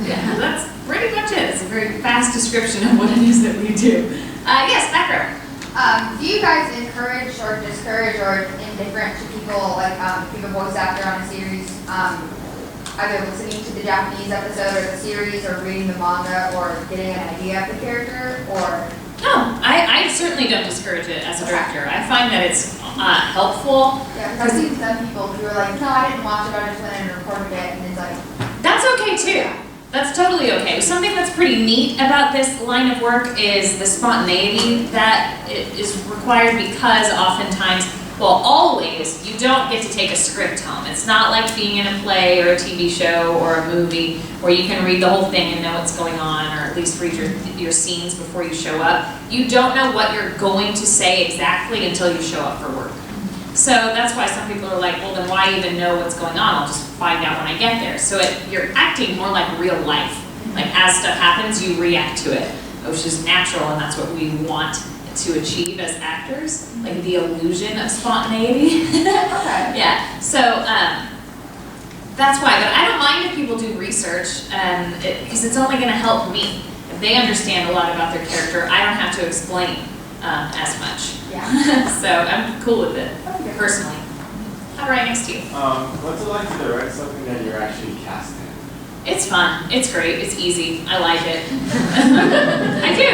[SPEAKER 1] Yeah, that's pretty much it. It's a very fast description of what it is that we do. Yes, back row.
[SPEAKER 17] Do you guys encourage or discourage or indifferent to people, like if a voice actor on a series, either listening to the Japanese episode or the series or reading the manga or getting an idea of the character, or?
[SPEAKER 1] No, I certainly don't discourage it as a director. I find that it's helpful.
[SPEAKER 17] Yeah, because I've seen some people who are like, no, I didn't watch it, I just went in and recorded it, and it's like...
[SPEAKER 1] That's okay too. That's totally okay. Something that's pretty neat about this line of work is the spontaneity that is required, because oftentimes, well, always, you don't get to take a script home. It's not like being in a play or a TV show or a movie where you can read the whole thing and know what's going on, or at least read your scenes before you show up. You don't know what you're going to say exactly until you show up for work. So that's why some people are like, well, then why even know what's going on? I'll just find out when I get there. So you're acting more like real life. Like as stuff happens, you react to it, which is natural, and that's what we want to achieve as actors, like the illusion of spontaneity.
[SPEAKER 17] Okay.
[SPEAKER 1] Yeah, so that's why, but I don't mind if people do research, because it's only gonna help me. If they understand a lot about their character, I don't have to explain as much.
[SPEAKER 17] Yeah.
[SPEAKER 1] So I'm cool with it, personally. I'm right next to you.
[SPEAKER 18] What's it like to direct something that you're actually casting?
[SPEAKER 1] It's fun. It's great. It's easy. I like it. I do.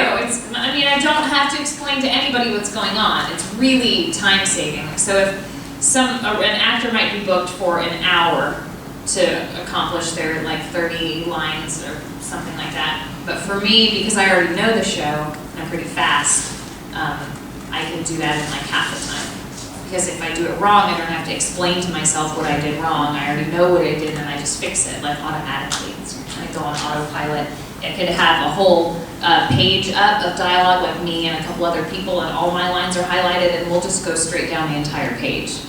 [SPEAKER 1] I mean, I don't have to explain to anybody what's going on. It's really time saving. So if an actor might be booked for an hour to accomplish their like 30 lines or something like that. But for me, because I already know the show, and I'm pretty fast, I can do that in like half the time. Because if I do it wrong, I don't have to explain to myself what I did wrong. I already know what I did, and I just fix it like automatically. I go on autopilot. It could have a whole page up of dialogue with me and a couple other people, and all my lines are highlighted, and we'll just go straight down the entire page.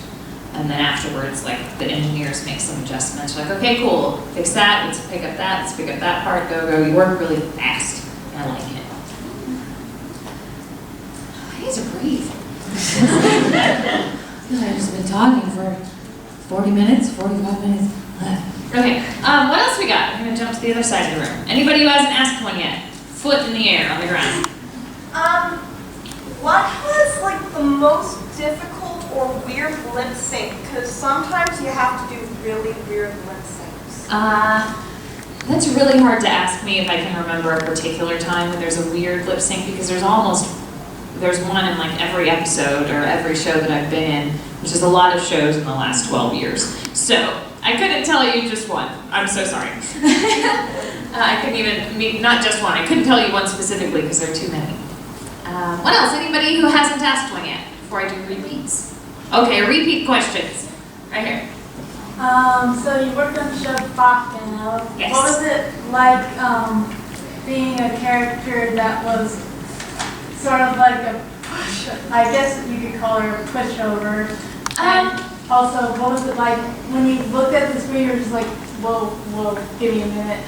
[SPEAKER 1] And then afterwards, like the engineers make some adjustments. Like, okay, cool, fix that. Let's pick up that. Let's pick up that part. Go, go. You work really fast. I like it. I need to breathe. I've just been talking for 40 minutes, 45 minutes. Okay, what else we got? We're gonna jump to the other side of the room. Anybody who hasn't asked one yet? Foot in the air on the ground.
[SPEAKER 11] What was like the most difficult or weird lip sync? Because sometimes you have to do really weird lip syncs.
[SPEAKER 1] That's really hard to ask me if I can remember a particular time when there's a weird lip sync, because there's one in like every episode or every show that I've been in, which is a lot of shows in the last 12 years. So I couldn't tell you just one. I'm so sorry. I couldn't even, not just one, I couldn't tell you one specifically because there are too many. What else? Anybody who hasn't asked one yet before I do repeats? Okay, repeat questions. Right here.
[SPEAKER 4] So you worked on the show Bachman.
[SPEAKER 1] Yes.
[SPEAKER 4] What was it like being a character that was sort of like a push, I guess you could call her a pushover. And also, what was it like when you looked at the screen, you were just like, whoa, give me a minute.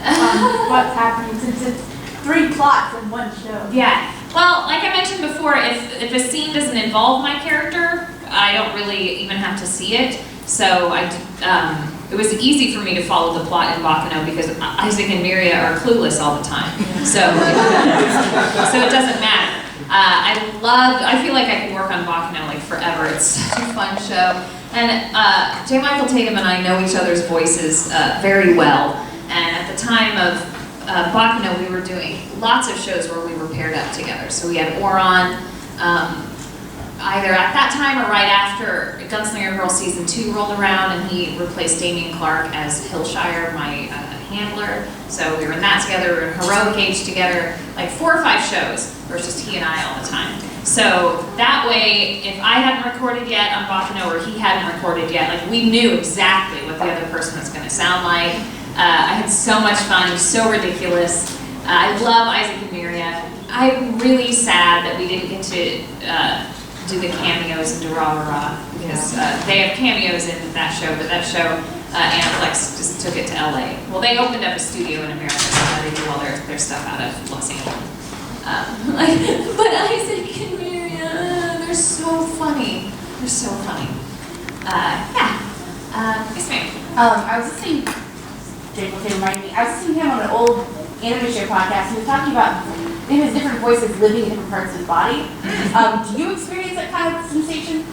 [SPEAKER 4] What's happening, since it's 3 plots in one show?
[SPEAKER 1] Yeah. Well, like I mentioned before, if a scene doesn't involve my character, I don't really even have to see it. So it was easy for me to follow the plot in Baccano because Isaac and Miria are clueless all the time. So it doesn't matter. I feel like I could work on Baccano like forever. It's such a fun show. And J. Michael Tatum and I know each other's voices very well. And at the time of Baccano, we were doing lots of shows where we were paired up together. So we had Oron, either at that time or right after Gunslinger Girl Season 2 rolled around, and he replaced Damien Clark as Hillshire, my handler. So we were in that together, we were in Heroic Age together, like 4 or 5 shows. It was just he and I all the time. So that way, if I hadn't recorded yet on Baccano or he hadn't recorded yet, like we knew exactly what the other person was going to sound like. I had so much fun. It was so ridiculous. I love Isaac and Miria. I'm really sad that we didn't get to do the cameos in Durarara because they have cameos in that show, but that show, Aniplex just took it to LA. Well, they opened up a studio in America, so now they do all their stuff out of Los Angeles. But Isaac and Miria, they're so funny. They're so funny. Yes, ma'am.
[SPEAKER 7] I was listening, Jake will remind me, I was listening to him on an old anime show podcast, and he was talking about his different voices living in different parts of his body. Do you experience that kind of sensation?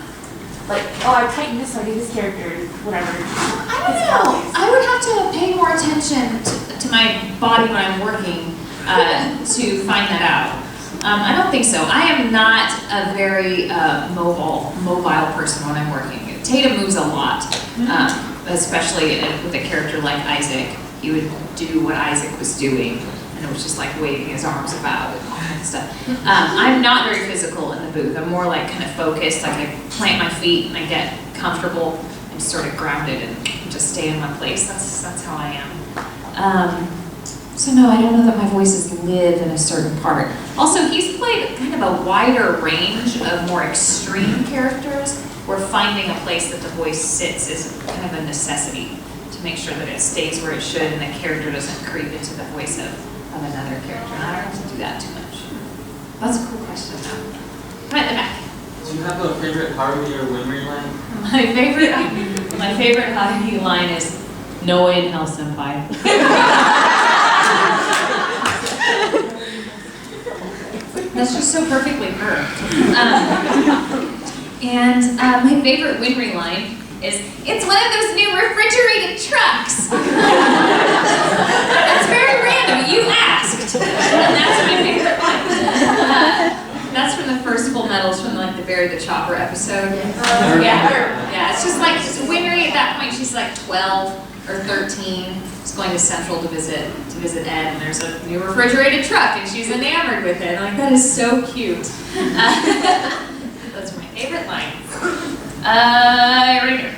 [SPEAKER 7] Like, oh, I tightened this, so I do this character, whatever.
[SPEAKER 1] I don't know. I would have to pay more attention to my body when I'm working to find that out. I don't think so. I am not a very mobile person when I'm working. Tatum moves a lot, especially with a character like Isaac. He would do what Isaac was doing, and it was just like waving his arms about and all that stuff. I'm not very physical in the booth. I'm more like kind of focused, like I plant my feet and I get comfortable and sort of grounded and just stay in one place. That's how I am. So no, I don't know that my voices live in a certain part. Also, he's played kind of a wider range of more extreme characters where finding a place that the voice sits is kind of a necessity to make sure that it stays where it should and the character doesn't creep into the voice of another character. And I don't have to do that too much. That's a cool question though. Right in the back.
[SPEAKER 18] Do you have a favorite Harley or Winry line?
[SPEAKER 1] My favorite Harley line is "No way in hell, senpai." That's just so perfectly her. And my favorite Winry line is, "It's one of those new refrigerated trucks." That's very random. You asked. And that's my favorite line. That's from the first Full Metals, from like the Bury the Chopper episode. Yeah. It's just like Winry at that point. She's like 12 or 13. She's going to Central to visit Ed, and there's a new refrigerated truck, and she's enamored with it. Like, that is so cute. That's my favorite line. Right here.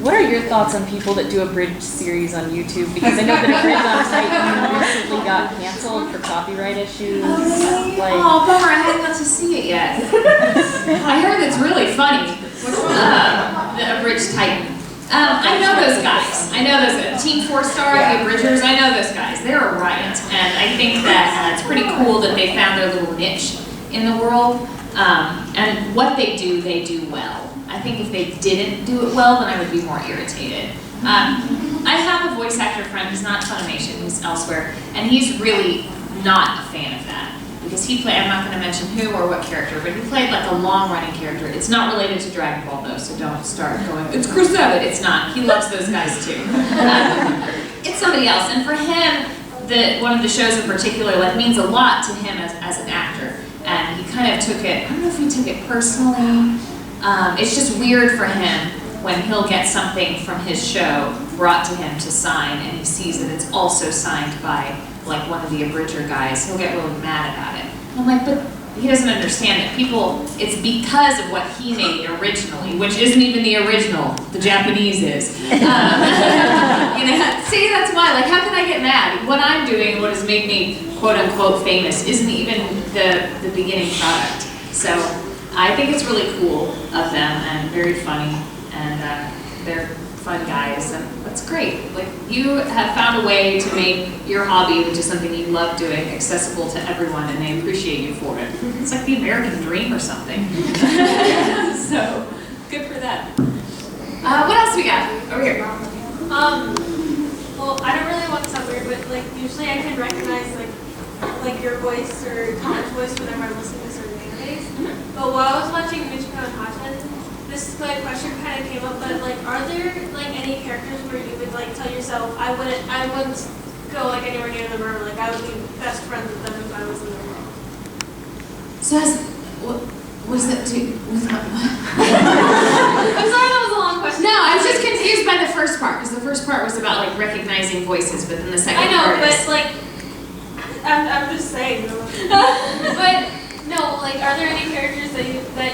[SPEAKER 15] What are your thoughts on people that do a bridge series on YouTube? Because I know that Bridge on Titan recently got canceled for copyright issues.
[SPEAKER 1] Oh, bummer, I haven't got to see it yet. I heard it's really funny. The Abridged Titan. I know those guys. I know those Team 4-Star, the Abridgers. I know those guys. They're a riot, and I think that it's pretty cool that they found their little niche in the world. And what they do well. I think if they didn't do it well, then I would be more irritated. I have a voice actor friend who's not Funimation, who's elsewhere, and he's really not a fan of that. Because he played, I'm not going to mention who or what character, but he played like a long-running character. It's not related to Dragon Ball though, so don't start going, "It's Chris Abbott." It's not. He loves those guys too. It's somebody else. And for him, one of the shows in particular means a lot to him as an actor. And he kind of took it, I don't know if he took it personally. It's just weird for him when he'll get something from his show brought to him to sign, and he sees that it's also signed by like one of the Abridger guys. He'll get really mad about it. And I'm like, but he doesn't understand that it's because of what he made originally, which isn't even the original, the Japanese is. See, that's why, like, how can I get mad? What I'm doing, what has made me quote unquote famous, isn't even the beginning product. So I think it's really cool of them and very funny, and they're fun guys, and that's great. Like, you have found a way to make your hobby, which is something you love doing, accessible to everyone, and they appreciate you for it. It's like the American dream or something. So, good for that. What else we got? Over here.
[SPEAKER 2] Well, I don't really want to sound weird, but like usually I can recognize like your voice or Connor's voice whenever I'm listening to certain animes. But while I was watching Michiko and Hachen, this like question kind of came up. But like, are there like any characters where you would like tell yourself, I wouldn't go like anywhere near them, or like I would be best friends with them if I was in the world?
[SPEAKER 1] So, what does that do with my...
[SPEAKER 2] I'm sorry, that was a long question.
[SPEAKER 1] No, I was just confused by the first part, because the first part was about like recognizing voices, but then the second
[SPEAKER 2] I know,
[SPEAKER 1] part
[SPEAKER 2] but
[SPEAKER 1] is...
[SPEAKER 2] like, I'm just saying. But no, like, are there any characters that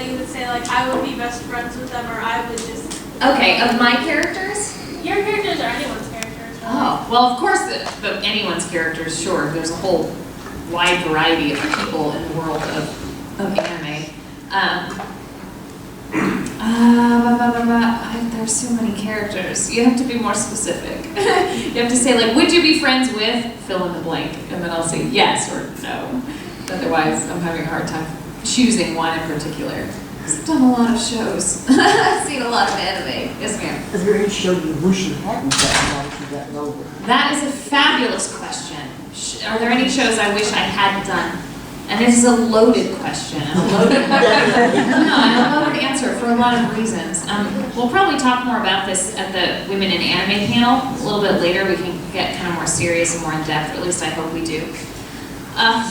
[SPEAKER 2] you would say like I would be best friends with them, or I would just?
[SPEAKER 1] Okay, of my characters?
[SPEAKER 2] Your characters or anyone's characters? Really?
[SPEAKER 1] Oh, well, of course, the anyone's characters, sure. There's a whole wide variety of people in the world of anime. There's so many characters. You have to be more specific. You have to say, like, would you be friends with fill in the blank? And then I'll say yes or no. Otherwise, I'm having a hard time choosing one in particular. I've done a lot of shows. I've seen a lot of anime. Yes, ma'am.
[SPEAKER 12] Is there any show you wish you hadn't gotten now that you've gotten over?
[SPEAKER 1] That is a fabulous question. Are there any shows I wish I hadn't done? And this is a loaded question, and a loaded answer for a lot of reasons. We'll probably talk more about this at the Women in Anime panel a little bit later. We can get kind of more serious and more in depth, or at least I hope we do. I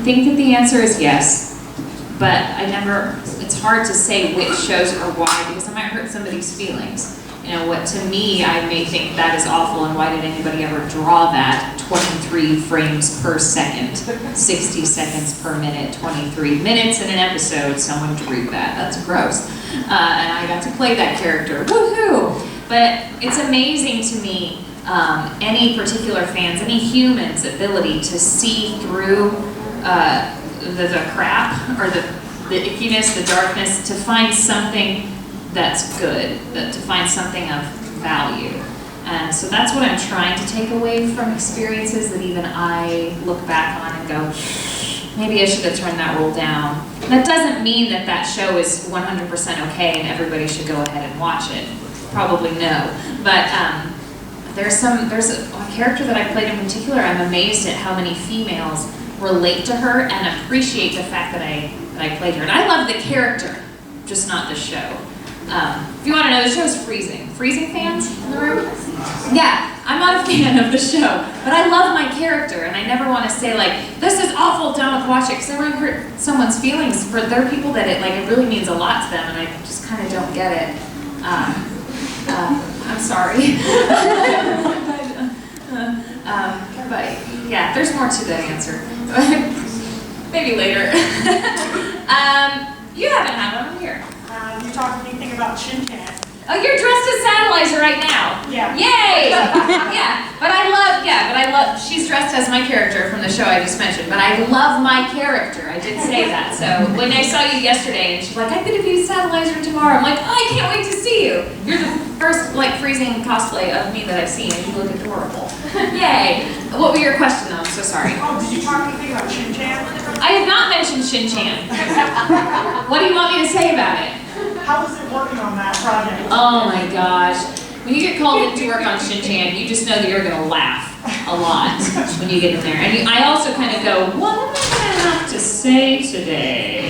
[SPEAKER 1] think that the answer is yes, but it's hard to say which shows or why, because I might hurt somebody's feelings. You know, what to me, I may think that is awful, and why did anybody ever draw that 23 frames per second, 60 seconds per minute, 23 minutes in an episode, someone drew that, that's gross. And I got to play that character, woohoo! But it's amazing to me, any particular fans, any human's ability to see through the crap, or the ickiness, the darkness, to find something that's good, to find something of value. And so that's what I'm trying to take away from experiences that even I look back on and go, maybe I should have turned that rule down. That doesn't mean that that show is 100% okay and everybody should go ahead and watch it. Probably no. But there's a character that I played in particular, I'm amazed at how many females relate to her and appreciate the fact that I played her. And I love the character, just not the show. If you want to know, the show is Freezing. Freezing fans in the room? Yeah, I'm not a fan of the show, but I love my character, and I never want to say like, this is awful, don't watch it, because I want to hurt someone's feelings. But there are people that it really means a lot to them, and I just kind of don't get it. I'm sorry. But yeah, there's more to that answer. Maybe later. You haven't had one here.
[SPEAKER 11] You talked anything about Shin-Chan?
[SPEAKER 1] Oh, you're dressed as Satellizer right now.
[SPEAKER 11] Yeah.
[SPEAKER 1] Yay! But I love, she's dressed as my character from the show I just mentioned, but I love my character. I did say that. So when I saw you yesterday and she's like, I'm going to be Satellizer tomorrow, I'm like, oh, I can't wait to see you. You're the first Freezing cosplay of me that I've seen, and you look adorable. Yay! What were your question though? I'm so sorry.
[SPEAKER 11] Oh, did you talk anything about Shin-Chan?
[SPEAKER 1] I have not mentioned Shin-Chan. What do you want me to say about it?
[SPEAKER 11] How is it working on that project?
[SPEAKER 1] Oh my gosh. When you get called in to work on Shin-Chan, you just know that you're going to laugh a lot when you get in there. And I also kind of go, what am I going to have to say today?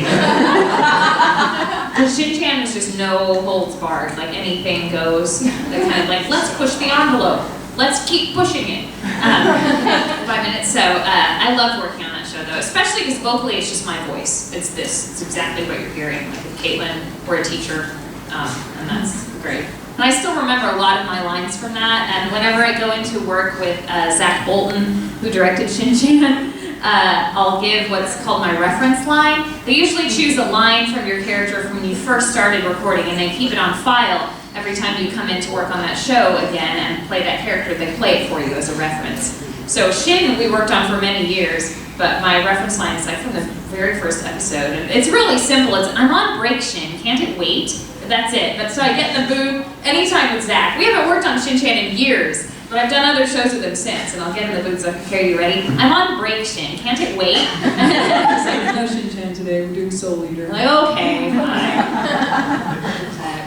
[SPEAKER 1] Because Shin-Chan is just no holds barred. Like anything goes. They're kind of like, let's push the envelope. Let's keep pushing it. 5 minutes. So I loved working on that show though, especially because vocally it's just my voice. It's this. It's exactly what you're hearing. Like with Caitlin or a teacher. And that's great. And I still remember a lot of my lines from that. And whenever I go into work with Zach Bolton, who directed Shin-Chan, I'll give what's called my reference line. They usually choose a line from your character from when you first started recording, and they keep it on file. Every time you come in to work on that show again and play that character, they play it for you as a reference. So Shin, we worked on for many years, but my reference line is like from the very first episode. And it's really simple. It's, I'm on break, Shin. Can't it wait? That's it. But so I get in the booth anytime with Zach. We haven't worked on Shin-Chan in years, but I've done other shows with him since. And I'll get in the booth, so okay, you ready? I'm on break, Shin. Can't it wait? He's like, no Shin-Chan today. We're doing Soul Eater. I'm like, okay, fine.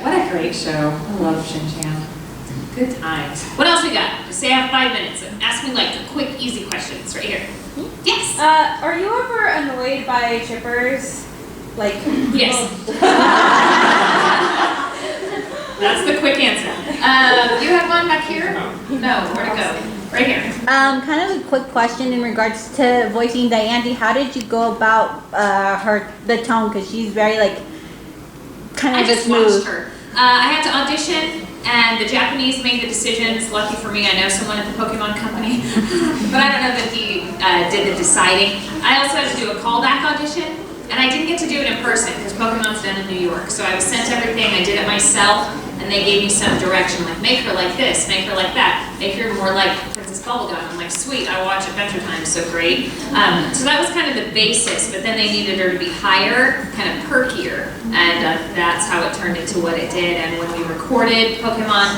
[SPEAKER 1] What a great show. I love Shin-Chan. Good times. What else we got? Just say I have 5 minutes. Ask me like quick, easy questions right here. Yes.
[SPEAKER 3] Are you ever annoyed by chippers? Like,
[SPEAKER 1] yes. That's the quick answer. You have one back here? No, where'd it go? Right here.
[SPEAKER 14] Kind of a quick question in regards to voicing Diane. How did you go about the tone? Because she's very like kind of
[SPEAKER 1] I just
[SPEAKER 14] smooth.
[SPEAKER 1] watched her. I had to audition, and the Japanese made the decisions. Lucky for me, I know someone at the Pokemon Company, but I don't know that he did the deciding. I also had to do a callback audition, and I didn't get to do it in person because Pokemon's done in New York. So I was sent everything. I did it myself, and they gave me some direction, like make her like this, make her like that, make her more like Princess Bubblegum. I'm like, sweet, I watch Adventure Time, so great. So that was kind of the basis, but then they needed her to be higher, kind of perkier, and that's how it turned into what it did. And when we recorded Pokemon,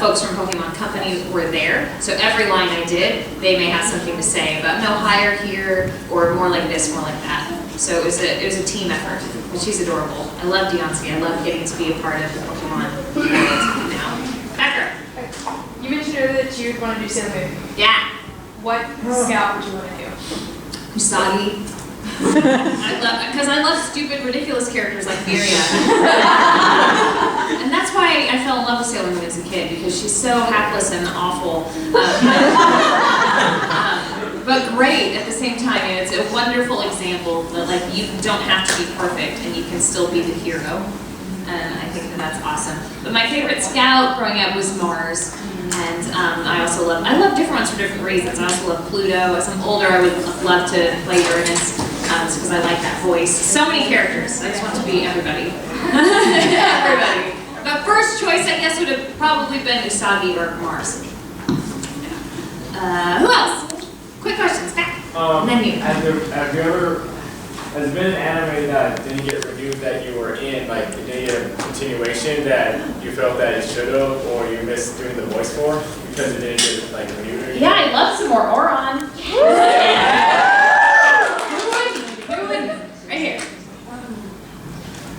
[SPEAKER 1] folks from Pokemon Company were there, so every line I did, they may have something to say about no, higher here, or more like this, more like that. So it was a team effort, but she's adorable. I love Deontay. I love getting to be a part of the Pokemon now. Becker.
[SPEAKER 11] You mentioned earlier that you would want to do Sailor Moon.
[SPEAKER 1] Yeah.
[SPEAKER 11] What scout would you want to do?
[SPEAKER 1] Usagi. Because I love stupid, ridiculous characters like Miria. And that's why I fell in love with Sailor Moon as a kid, because she's so hapless and awful. But great at the same time. And it's a wonderful example that like you don't have to be perfect and you can still be the hero. And I think that that's awesome. But my favorite scout growing up was Mars. And I love different ones for different reasons. I also love Pluto. As I'm older, I would love to play Uranus because I like that voice. So many characters. I just want to be everybody. Everybody. But first choice, I guess, would have probably been Usagi or Mars. Who else? Quick questions, back. And then you.
[SPEAKER 19] Has there been an anime that didn't get renewed that you were in, like it didn't get a continuation that you felt that it should have, or you missed doing the voice for because it didn't get like renewed?
[SPEAKER 1] Yeah, I'd love some more Oron. Who wouldn't? Right here.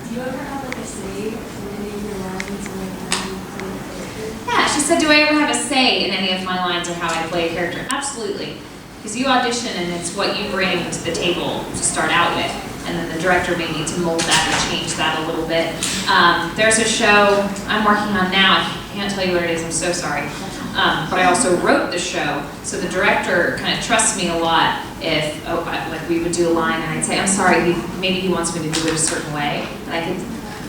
[SPEAKER 6] Do you ever have like a say in any of your lines or like how you play a character?
[SPEAKER 1] Yeah, she said, do I ever have a say in any of my lines or how I play a character? Absolutely. Because you audition and it's what you bring to the table to start out with. And then the director may need to mold that or change that a little bit. There's a show I'm working on now. I can't tell you what it is, I'm so sorry. But I also wrote the show. So the director kind of trusts me a lot if, like we would do a line and I'd say, I'm sorry, maybe he wants me to do it a certain way. And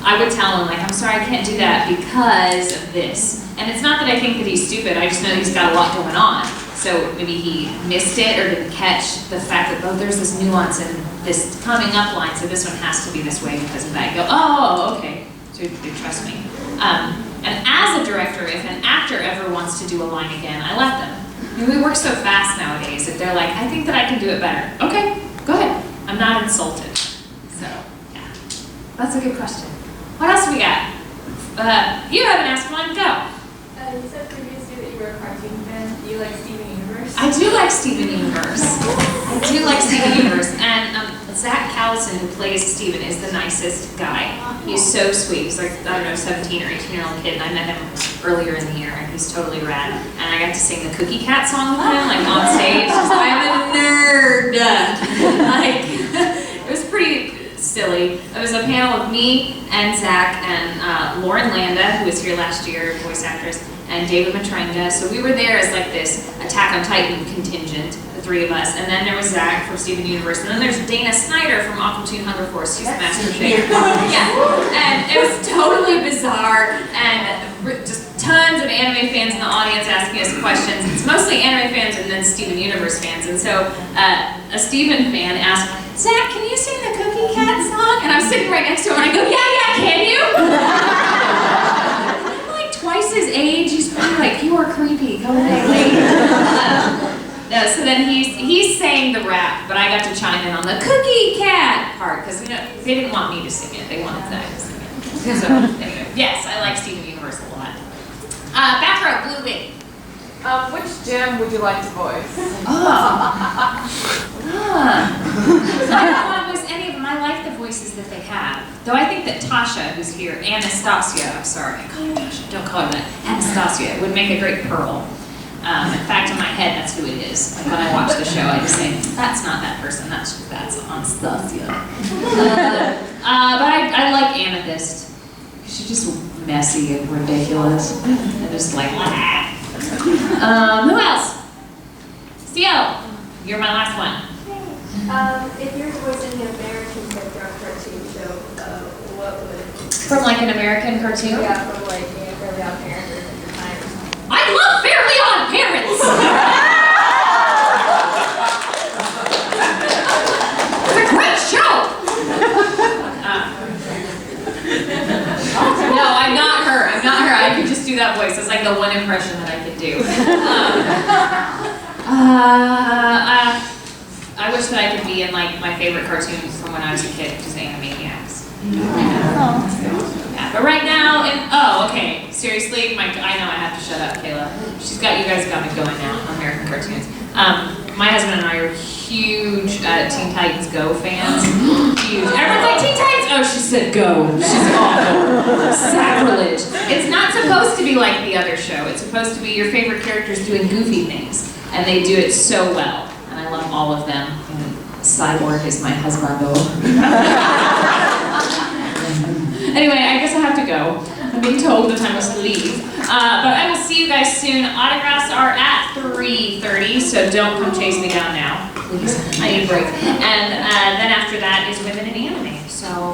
[SPEAKER 1] I would tell him, like, I'm sorry, I can't do that because of this. And it's not that I think that he's stupid, I just know he's got a lot going on. So maybe he missed it or didn't catch the fact that, oh, there's this nuance in this coming up line, so this one has to be this way because of that. You go, oh, okay, so you trust me. And as a director, if an actor ever wants to do a line again, I let them. I mean, we work so fast nowadays that they're like, I think that I can do it better. Okay, go ahead. I'm not insulted. So, yeah, that's a good question. What else we got? You haven't asked one, go.
[SPEAKER 2] You said previously that you were a cartoon fan. Do you like Steven Universe?
[SPEAKER 1] I do like Steven Universe. I do like Steven Universe. And Zach Callison, who plays Steven, is the nicest guy. He's so sweet. He's like, I don't know, 17 or 18-year-old kid, and I met him earlier in the year, and he's totally rad. And I got to sing the Cookie Cat song with him, like on stage. I'm a nerd. Like, it was pretty silly. It was a panel of me and Zach and Lauren Landa, who was here last year, voice actress, and David Matrenga. So we were there as like this Attack on Titan contingent, the three of us. And then there was Zach from Steven Universe. And then there's Dana Snyder from Aquatoon Hunger Force. She's the master chef. Yeah. And it was totally bizarre. And just tons of anime fans in the audience asking us questions. It's mostly anime fans and then Steven Universe fans. And so a Steven fan asked, Zach, can you sing the Cookie Cat song? And I'm sitting right next to him and I go, yeah, can you? Twice his age, he's probably like, you are creepy, go away. No, then he's saying the rap, but I got to chime in on the cookie cat part because they didn't want me to sing it. They wanted Zach to sing it. So anyway, yes, I like Steven Universe a lot. Back row, Blue Wing.
[SPEAKER 10] Which gym would you like to voice?
[SPEAKER 1] I don't want to voice any of them. I like the voices that they have. Though I think that Tasha, who's here, Anastasia, I'm sorry, I call her Tasha, don't call her that, Anastasia, would make a great Pearl. In fact, in my head, that's who it is. Like when I watch the show, I just think, that's not that person, that's Anastasia. But I like Amethyst. She's just messy and ridiculous. And just like, who else? Theo, you're my last one.
[SPEAKER 6] If you're voicing an American character on a cartoon show, what would?
[SPEAKER 1] From like an American cartoon?
[SPEAKER 6] Yeah, from like Fairly Odd Parents or Adventure Time or something.
[SPEAKER 1] I love Fairly Odd Parents! It's a great show! No, I'm not her. I'm not her. I could just do that voice. That's like the one impression that I could do. I wish that I could be in like my favorite cartoons from when I was a kid, which is Animaniacs. Yeah, but right now, okay. Seriously, I know I have to shut up, Kayla. You guys got me going now on American cartoons. My husband and I are huge Teen Titans Go fans. Huge. Everyone's like, Teen Titans? Oh, she said go. She's awful. Sacrilege. It's not supposed to be like the other show. It's supposed to be your favorite characters doing goofy things. And they do it so well. And I love all of them. And Cyborg is my husband. Anyway, I guess I have to go. I'm being told the time was to leave. But I will see you guys soon. Autographs are at 3:30, so don't come chase me down now. Please. I need a break. And then after that is Women in Anime. So